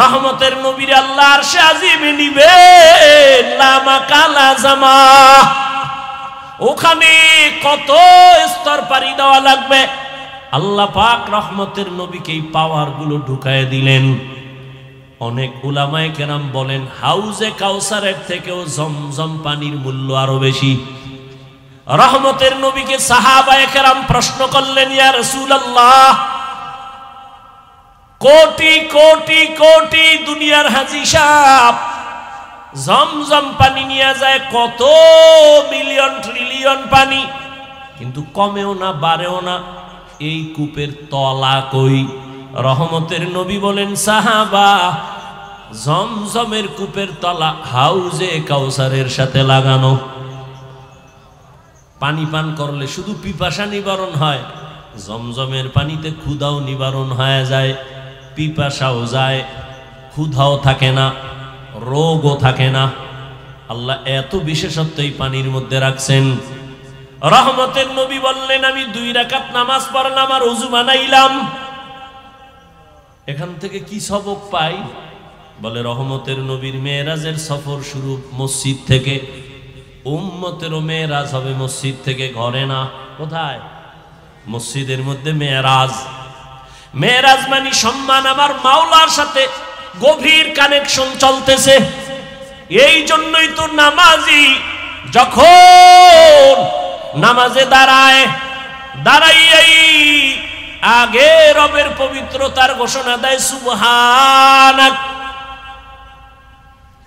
রহমতের নবীর আল্লাহর শাজিমে নিবে লামা কালা জামা। ওখানে কত স্তর পাড়ি দেওয়া লাগবে, আল্লাহ পাক রহমতের নবীকে এই পাওয়ারগুলো ঢুকায় দিলেন। অনেক উলামায়ে কেরাম বলেন হাউজে কাউসারের থেকেও জমজম পানির মূল্য আরো বেশি। রহমতের নবীকে সাহাবায়ে কেরাম প্রশ্ন করলেন, ইয়া রাসূলুল্লাহ, কোটি কোটি কোটি দুনিয়ার হাজী সাহেব জমজম পানি নিয়ে যায়, কত মিলিয়ন ট্রিলিয়ন পানি, কিন্তু কমেও না বাড়েও না, এই কূপের তলা কই? রহমতের নবী বলেন, সাহাবা, জমজমের কূপের তলা হাউজে কাউসারের সাথে লাগানো। পানি পান করলে শুধু পিপাসা নিবারণ হয়, জমজমের পানিতে ক্ষুধাও নিবারণ হয়ে যায়, পিপাসাও যায়, ক্ষুধাও থাকে না, রোগও থাকে না। আল্লাহ এত বিশেষত্ব এই পানির মধ্যে রাখছেন। রহমতের নবী বললেন, আমি 2 রাকাত নামাজ পড়লাম আর ওযু বানাইলাম, এখান থেকে কি সবক পাই? বলে রহমতের নবীর মেরাজের সফর শুরু মসজিদ থেকে, উম্মতেরও মেরাজ হবে মসজিদ থেকে, ঘরে না। কোথায়? মসজিদের মধ্যে মেরাজ। মেরাজ মানে সম্মান, আমার মাওলার সাথে গভীর কানেকশন চলতেছে। এই জন্যই তো নামাজি যখন নামাজে দাঁড়াই আগে রবের পবিত্রতার ঘোষণা দেয়, সুবহানাক,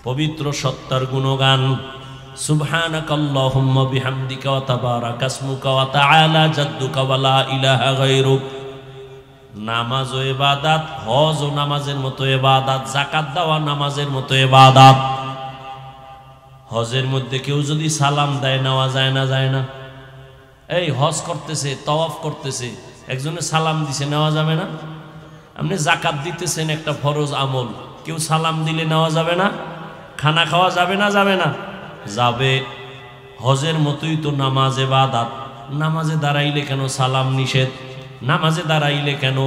পবিত্র সত্তার গুণগান, সুবহানাকাল্লাহুম্মা বিহামদিকা ওয়া তাবারাকা ইসমুকা ওয়া তাআলা জাদ্দুকা ওয়া লা ইলাহা গায়রুক। নামাজ ও ইবাদত, হজ ও নামাজের মতো ইবাদত, যাকাত দেওয়া নামাজের মতো ইবাদত। হজের মধ্যে কেউ যদি সালাম দেয় নেওয়া যায় না? যায় না? এই হজ করতেছে, তাওয়াফ করতেছে, একজনে সালাম দিছে, নেওয়া যাবে না? আপনি যাকাত দিতেছেন, একটা ফরজ আমল, কেউ সালাম দিলে নেওয়া যাবে না? খানা খাওয়া যাবে না? যাবে না? যাবে। হজের মতোই তো নামাজ ইবাদত। নামাজে দাঁড়াইলে কেন সালাম নিষেধ? নামাজে দাঁড়াইলে কেন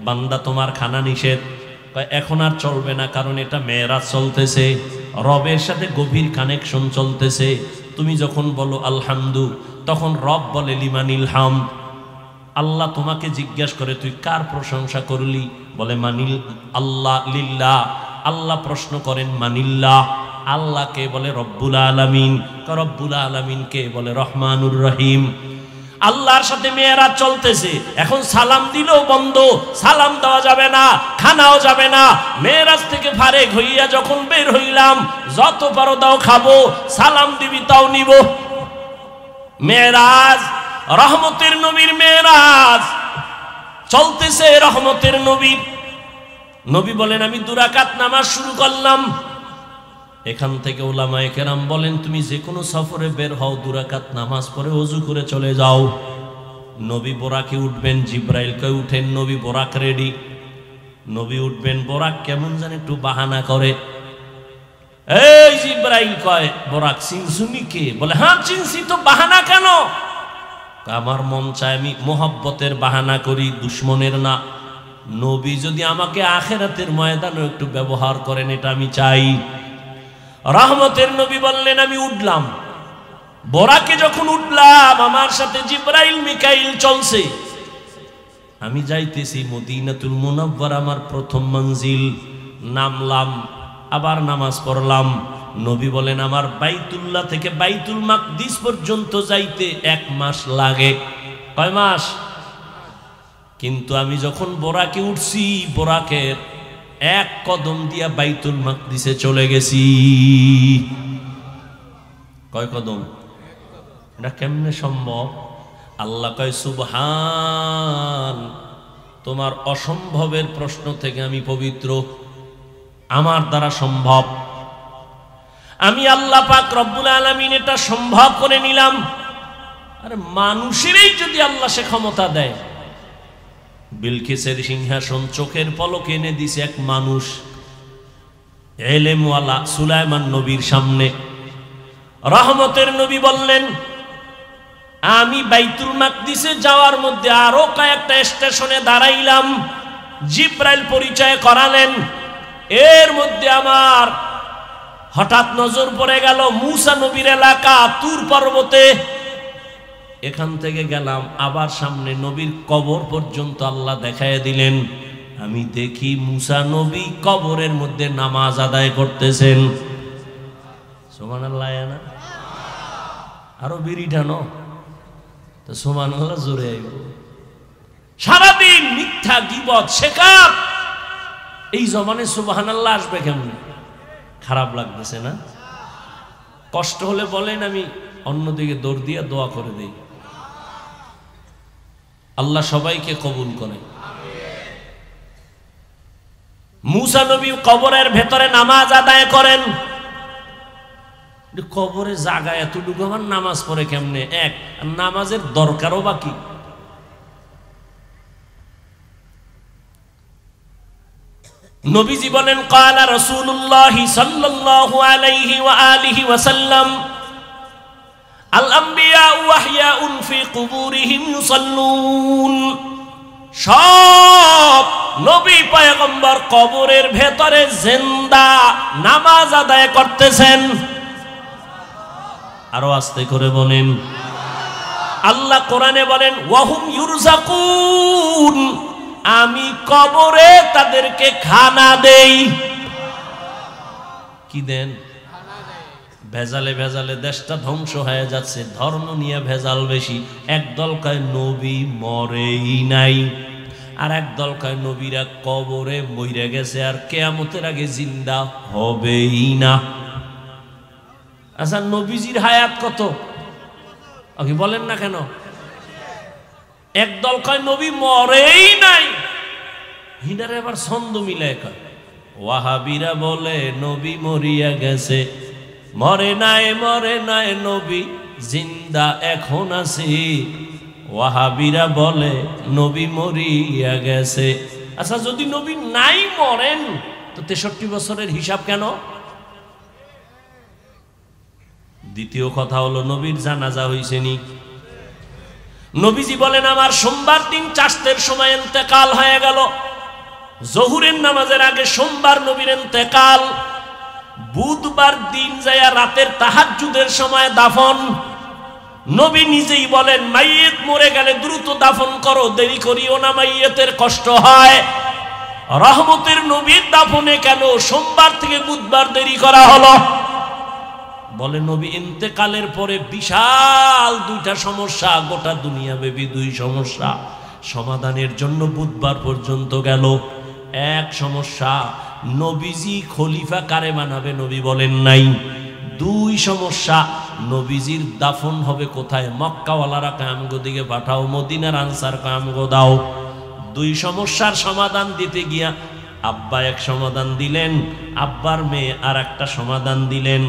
বান্দা তোমার খানা নিষেধ? এখন আর চলবে না, কারণ এটা মেরাজ চলতেছে, রবের সাথে গভীর কানেকশন চলতেছে। তুমি যখন বলো আলহামদু, তখন রব বলে লিমানিল হামদ। আল্লাহ তোমাকে জিজ্ঞাসা করে তুই কার প্রশংসা করলি? বলে মানিল আল্লাহ লিল্লাহ। আল্লাহ প্রশ্ন করেন মানিল্লাহ, আল্লাহকে বলে রব্বুল আলামিন। রব্বুল আলামিনকে বলে রহমানুর রহিম। আল্লাহর সাথে মেয়েরাজ চলতেছে, এখন সালাম দিলেও বন্ধ, সালাম দেওয়া যাবে না, খানাও যাবে না। মেয়েরাজ থেকে ফারেক হইয়া যখন বের হইলাম, যত পারো দাও খাবো, সালাম দিবি তাও নিব। মেয়েরাজ, রহমতের নবীর মেয়েরাজ চলতেছে। রহমতের নবী বলেন, আমি 2 রাকাত নামাজ শুরু করলাম। এখান থেকে উলামায়ে কেরাম বলেন, তুমি যে কোনো সফরে বের হও, 2 রাকাত নামাজ পড়ে ওযু করে চলে যাও। নবী বোরাকে উঠবেন, জিব্রাইল কয় উঠেন, নবী বোরাক রেডি। নবী উঠবেন, বোরাক কেমন জানি একটু বাহানা করে। এই জিব্রাইল কয়, বোরাক চিনছুনি কে? বলে হ্যাঁ চিনছি তো, বাহানা কেন? আমার মন চায় আমি মোহাব্বতের বাহানা করি, দুশ্মনের না। নবী যদি আমাকে আখিরাতের ময়দানে একটু ব্যবহার করেন, এটা আমি চাই। রহমতের নবী বললেন, আমি উঠলাম। বোরাকে যখন উঠলাম, আমার সাথে জিব্রাইল মিকাইল চলছে। আমি যাইতেছি মদিনাতুল মুনাওয়ারা, আমার প্রথম মঞ্জিল। নামলাম, আবার নামাজ পড়লাম। নবী বলেন, আমার বাইতুল্লাহ থেকে বাইতুল মাকদিস পর্যন্ত যাইতে 1 মাস লাগে। কয় মাস? কিন্তু আমি যখন বোরাকে উঠছি, বোরাকের 1 কদম দিয়া বাইতুল মাকদিসে চলে গেছি। কয় কদম? এটা কেমনে সম্ভব? আল্লাহ কয়, সুবহান, তোমার অসম্ভবের প্রশ্ন থেকে আমি পবিত্র, আমার দ্বারা সম্ভব। আমি আল্লাহ পাক রব্বুল আলামিন এটা সম্ভব করে নিলাম। আরে মানুষেরই যদি আল্লাহ সে ক্ষমতা দেয়, বিলকিসের সিংহাসন চোখের পলকে এনে দিছে এক মানুষ, এলেমওয়ালা সুলাইমান নবীর সামনে। রহমতের নবী বললেন, আমি বাইতুল মাকদিসে যাওয়ার মধ্যে আরো কয়েকটা স্টেশনে দাঁড়াইলাম। জিব্রাইল পরিচয় করালেন। এর মধ্যে আমার হঠাৎ নজর পড়ে গেল মুসা নবীর এলাকা তুর পর্বতে। এখান থেকে গেলাম, আবার সামনে নবীর কবর পর্যন্ত আল্লাহ দেখায় দিলেন। আমি দেখি মুসা নবী কবরের মধ্যে নামাজ আদায় করতেছেন। সুবহানাল্লাহ না? আরো বিড়ি টানো তো সুবহানাল্লাহ জোরে আইব। সারাদিন মিথ্যা গীবত শেখার, এই জমানে সুবহানাল্লাহ আসবে কেমন? খারাপ লাগতেছে না? কষ্ট হলে বলেন, আমি অন্যদিকে দৌড় দিয়ে দোয়া করে দেই। আল্লাহ সবাইকে কবুল করে। মুসা নবী কবরের ভেতরে নামাজ আদায় করেন। কবরে জায়গা এতটুকু, আমার নামাজ পড়ে কেমনে? এক, নামাজের দরকারও বাকি। নবীজি বলেন, ক্বালা রাসূলুল্লাহ সাল্লাল্লাহু আলাইহি ওয়া আলিহি ওয়াসাল্লাম, আল আম্বিয়া ওয়াহয়াউন ফি কুবুরিহিম ইউসাল্লুন। সব নবী পয়গম্বর কবরের ভেতরে জিন্দা নামাজ আদায় করতেছেন। আরো আস্তে করে বলেন। আল্লাহ কোরআনে বলেন, ওয়াহুম ইউরযাকুন, আমি কবরে তাদেরকে খানা দেই। কি দেন? ভেজালে ভেজালে দেশটা ধ্বংস হয়ে যাচ্ছে, ধর্ম নিয়ে ভেজাল বেশি। একদল কয় নবী মরেই নাই, আর একদল কয় নবীরা কবরে মইরা গেছে আর কিয়ামতের আগে জিন্দা হবেই না। আচ্ছা, নবীজির হায়াত কত আগে বলেন না কেন? একদল কয় নবী মরেই নাই, হিনারে আবার ছন্দ মিলায় কয়। ওয়াহাবিরা বলে নবী মরিয়া গেছে, মরে নাই নবী জিন্দা এখন আছে। ওয়াহাবিরা বলে নবী মরিয়া গেছে। আচ্ছা, যদি নবী নাই মরেন তো 63 বছরের হিসাব কেন? দ্বিতীয় কথা হলো, নবীর জানাজা হইছে নি? নবীজি বলেন, আমার সোমবার দিন চাষতের সময় ইন্তেকাল হয়ে গেল। জহুরের নামাজের আগে সোমবার নবীর ইন্তেকাল। বুধবার দিন যায়া রাতের তাহাজ্জুদের সময় দাফন। নবী নিজেই বলেন, মাইয়িত মরে গেলে দ্রুত দাফন করো, দেরি করিও না, মাইয়িতের কষ্ট হয়। রহমতের নবীর দাফনে কেন সোমবার থেকে বুধবার দেরি করা হলো? বলে নবী ইন্তেকালের পরে বিশাল দুইটা সমস্যা, গোটা দুনিয়া ব্যাপী দুই সমস্যা সমাধানের জন্য বুধবার পর্যন্ত গেল। এক সমস্যা, নবীজি খলিফা কারে বানাবে নবী বলেন নাই। দুই সমস্যা, নবীজির দাফন হবে কোথায়? মক্কাওয়ালারা কায়ামগো দিকে পাঠাও, মদিনার আনসার কায়ামগো দাও। দুই সমস্যার সমাধান দিতে গিয়া আব্বা এক সমাধান দিলেন, আব্বার মেয়ে আর একটা সমাধান দিলেন।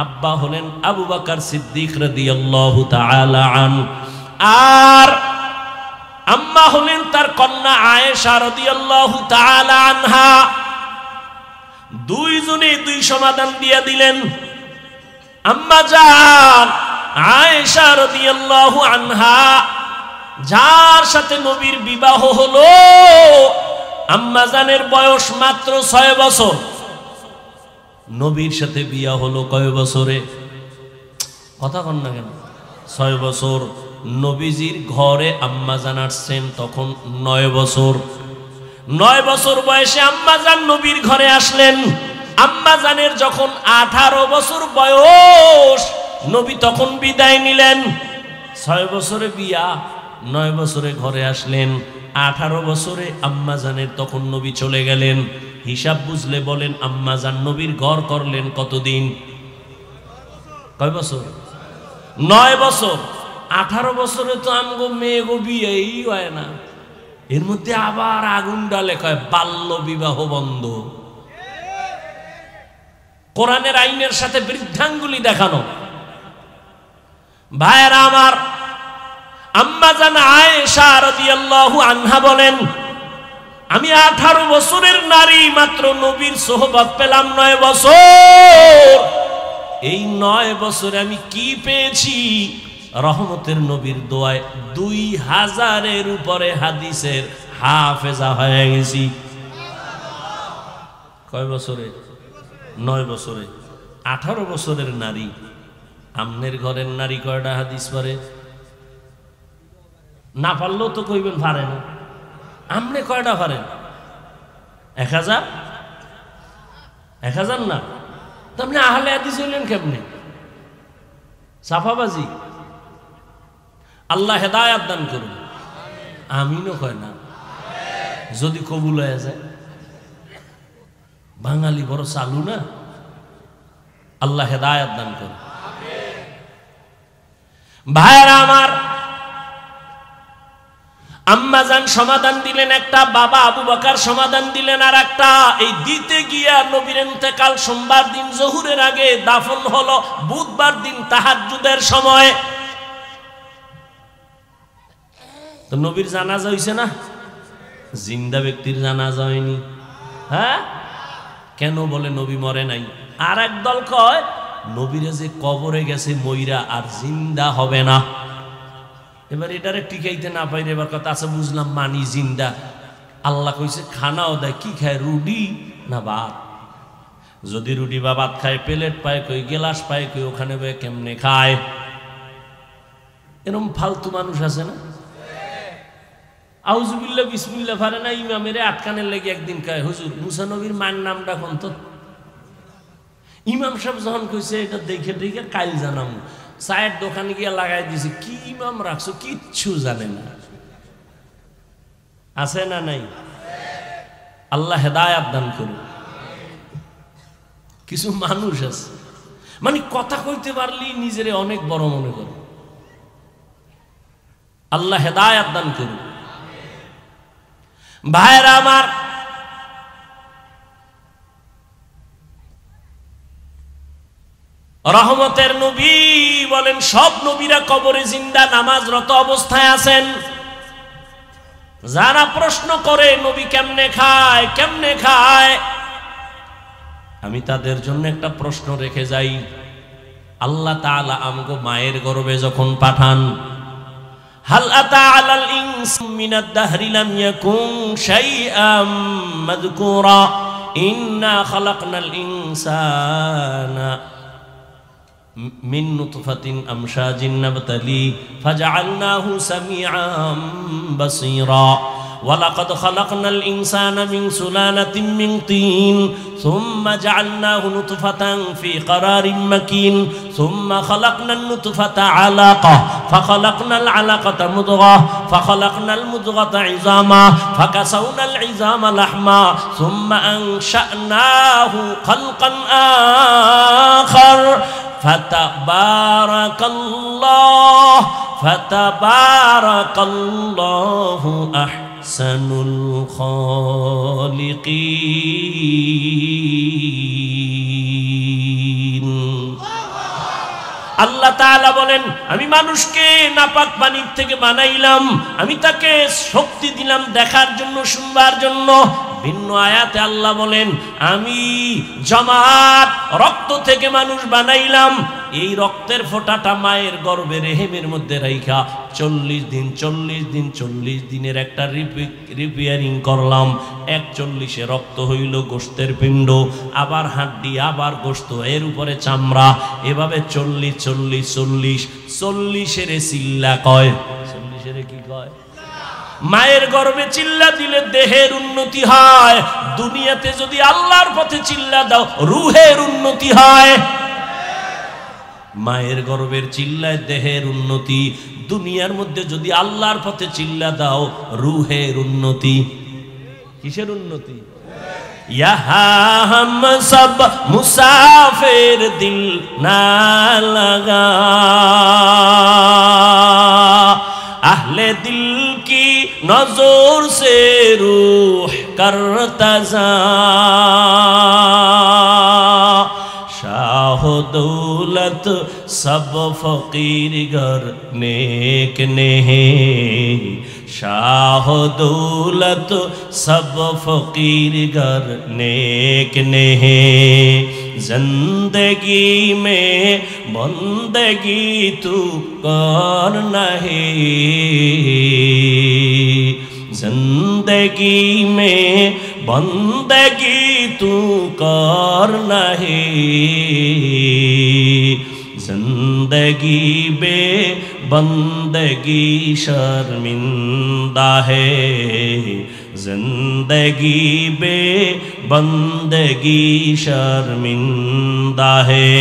আব্বা হলেন আবু বকর সিদ্দিক রাদিয়াল্লাহু তাআলা আনহু, আর আম্মা হলেন তার কন্যা আয়েশা রাদিয়াল্লাহু তাআলা আনহা। দুইজনে দুই সমাধান দিয়ে দিলেন। আম্মা জান আয়েশা রাদিয়াল্লাহু আনহা, যার সাথে নবীর বিবাহ হলো, আম্মা জানের বয়স মাত্র 6 বছর। নবীর সাথে বিয়া হলো কয় বছরে? কথা কন না কেন? 6 বছর। নবীজির ঘরে আম্মা জান আসছেন তখন 9 বছর। 9 বছর বয়সে আম্মা জান নবীর ঘরে আসলেন। আম্মা জানের যখন 18 বছর বয়স, নবী তখন বিদায় নিলেন। 6 বছরে বিয়া, 9 বছরে ঘরে আসলেন, 18 বছরে আম্মা জানের তখন নবী চলে গেলেন। হিসাব বুঝলে বলেন, আম্মা জান নবীর ঘর করলেন কতদিন? কয় বছর? 9 বছর। 18 বছরে তো আমগো মেয়ে গো বিয়েই হয় না। এর মধ্যে আবার আগুন ডালে কয় বাল্য বিবাহ বন্ধ। কোরআনের আইনের সাথে বৃদ্ধাঙ্গুলি দেখানো। ভাইয়েরা আমার, আম্মা জান আয়েশা রাদিয়াল্লাহু আনহা বলেন, আমি 18 বছরের নারী, মাত্র নবীর সোহবত পেলাম 9 বছর। এই 9 বছরে আমি কি পেয়েছি? রহমতের নবীর দোয়ায় 2000-এর উপরে হাদিসের হাফেজা হয়ে গেছি। কয় বছরে? 9 বছরে। 18 বছরের নারী। আমনের ঘরের নারী কয়টা হাদিস পারে? না পারলেও তো কইবেন পারে না। আপনি কয়টা পারেন? 1000? 1000 না তো আপনি আহলে হাদিস হইলেন কেমনে? সাফাবাজি। আল্লাহ হেদায়াত দান করুন। আমিনও কয় না। যদি কবুল হয়ে যায়, বাঙালি বড় চালু না। আল্লাহ হেদায়াত দান করুন। ভাইরা আমার, আম্মাজান সমাধান দিলেন একটা, বাবা আবু বকর সমাধান দিলেন আর একটা। এই দিতে গিয়া নবীর ইন্তেকাল সোমবার দিন জোহরের আগে, দাফন হলো বুধবার দিন তাহাজ্জুদের সময়। তো নবীর জানাজা হইছে না? জিন্দা ব্যক্তির জানাজা হয়নি। হ্যাঁ, কেন বলে নবী মরে নাই। আর একদল কয় নবীরে যে কবরে গেছে মইরা আর জিন্দা হবে না। এবার এটারে টিকাইতে না পাইলে এবার কথা আছে বুঝলাম মানি জিন্দা। আল্লাহ কইছে খানাও দেয়, কি খায়? রুটি না ভাত? যদি রুটি বা ভাত খায়, প্লেট পায় কই, গেলাস পায় কই, ওখানে কেমনে খায়? এরকম ফালতু মানুষ আছে না? আউযুবিল্লাহ বিসমিল্লাহ পারে না, ইমামের আটকানের লেগে একদিন কয় হুজুর মুসা নবীর মায়ের নামটা কোন তো? ইমাম সাহেব যখন কইছে এটা দেখে দেখে কাইল জানাম, চায়ের দোকানে গিয়ে লাগাই দিছে। কি ইমাম রাখছো, কিচ্ছু জানে না। আছে না নাই? আল্লাহ হেদায়াত দান করুন। কিছু মানুষ আছে মানে কথা কইতে পারলি নিজেরে অনেক বড় মনে করে। আল্লাহ হেদায়াত দান করুন। ভাইরা আমার, রহমতের নবী বলেন সব নবীরা কবরে জিন্দা নামাজরত অবস্থায় আছেন। যারা প্রশ্ন করে নবী কেমনে খায় কেমনে খায়, আমি তাদের জন্য একটা প্রশ্ন রেখে যাই। আল্লাহ তাআলা আমগো মায়ের গর্ভে যখন পাঠান, হাল আতা আলাল ইনসানি মিনাদ দাহরি লাম ইয়াকুন শাইআম মাযকুরা ইন্না খালাকনাল ইনসানা মিন নুতফাতিন আমশাজিন নাবতালি ফাজআলনাহু সামিআম বাসীরা ওয়ালাকাদ খালাকনাল ইনসানা মিন সুলালাতিন মিন তিন ثم جعلناه نطفة في قرار مكين ثم خلقنا النطفة علقة فخلقنا العلقة مضغة فخلقنا المضغة عظاما فكسونا العظام لحما ثم أنشأناه خلقا آخر فتبارك الله أحسن الخالقين। আল্লাহ তাআলা বলেন আমি মানুষকে নাপাক পানির থেকে বানাইলাম, আমি তাকে শক্তি দিলাম দেখার জন্য, শুনবার জন্য। ভিন্ন আয়াতে আল্লাহ বলেন আমি জমাট রক্ত থেকে মানুষ বানাইলাম, এই রক্তের ফোঁটাটা মায়ের গর্ভে রেহেমের মধ্যে রাইখা 40 দিনের একটা রিপেয়ারিং করলাম। 41 রক্ত হইল গোশতের পিণ্ড, আবার হাড্ডি, আবার গোশত, এর উপরে চামড়া, এভাবে 40 চিল্লা কয়। 40 কি কয়? মায়ের গর্ভে চিল্লা দিলে দেহের উন্নতি হয়। দুনিয়াতে যদি আল্লাহর পথে চিল্লা দাও রুহের উন্নতি হয়। মায়ের গর্ভের চিল্লায় দেহের উন্নতি, দুনিয়ার মধ্যে যদি আল্লাহর পথে চিল্লা দাও রুহের উন্নতি। কিসের উন্নতি? यहाँ हम सब मुसाफिर दिल ना लगा, अहले दिल की नजर से रूह करता जा, शाह दौलत सब फकीर घर नेक नहीं, शाह दौलत सब फकीर घर नेक नहीं, जिंदगी में बंदगी तू कर नहीं, जिंदगी में बंदगी तू कर नहीं, जिंदगी बे बंदगी शर्मिंदा है, जिंदगी बे बंदगी शर्मिंदा है,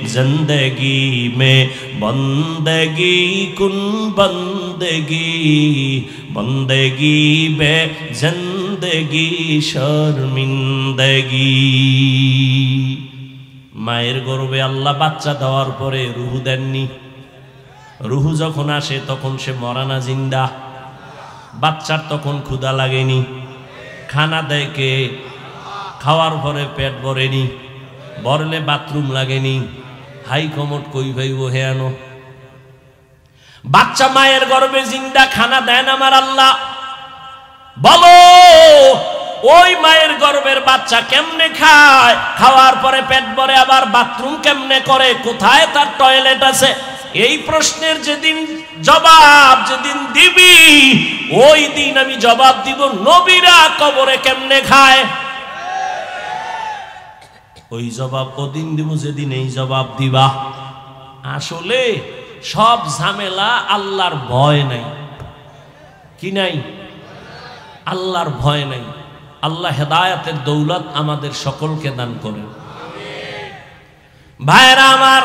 जिंदगी में बंदगी कुन बंदगी, बंदगी बे जिंदगी शर्मिंदगी। মায়ের গর্ভে আল্লাহ বাচ্চা দেওয়ার পরে রুহু দেননি। রুহু যখন আসে তখন সে মরা না জিন্দা? বাচ্চার তখন ক্ষুধা লাগেনি, খানা দেয় কে? খাওয়ার পরে পেট ভরেনি, ভরলে বাথরুম লাগেনি, হাই কমট কই ভাইব হেয়ানো। বাচ্চা মায়ের গর্ভে জিন্দা, খানা দেন আমার আল্লাহ। বলো ওই মায়ের গর্ভের বাচ্চা কেমনে খায়? খাওয়ার পরে পেট ভরে আবার বাথরুম কেমনে করে? কোথায় তার টয়লেট আছে? এই প্রশ্নের যেদিন জবাব যেদিন দিবি, ওই দিন আমি জবাব দিব নবীরা কবরে কেমনে খায়। ওই জবাব ওদিন দিব যেদিন এই জবাব দিবা। আসলে সব ঝামেলা আল্লাহর ভয় নাই। কি নাই? আল্লাহর ভয় নাই। আল্লাহ হেদায়েতের দৌলত আমাদের সকলকে দান করেন। ভাইরা আমার,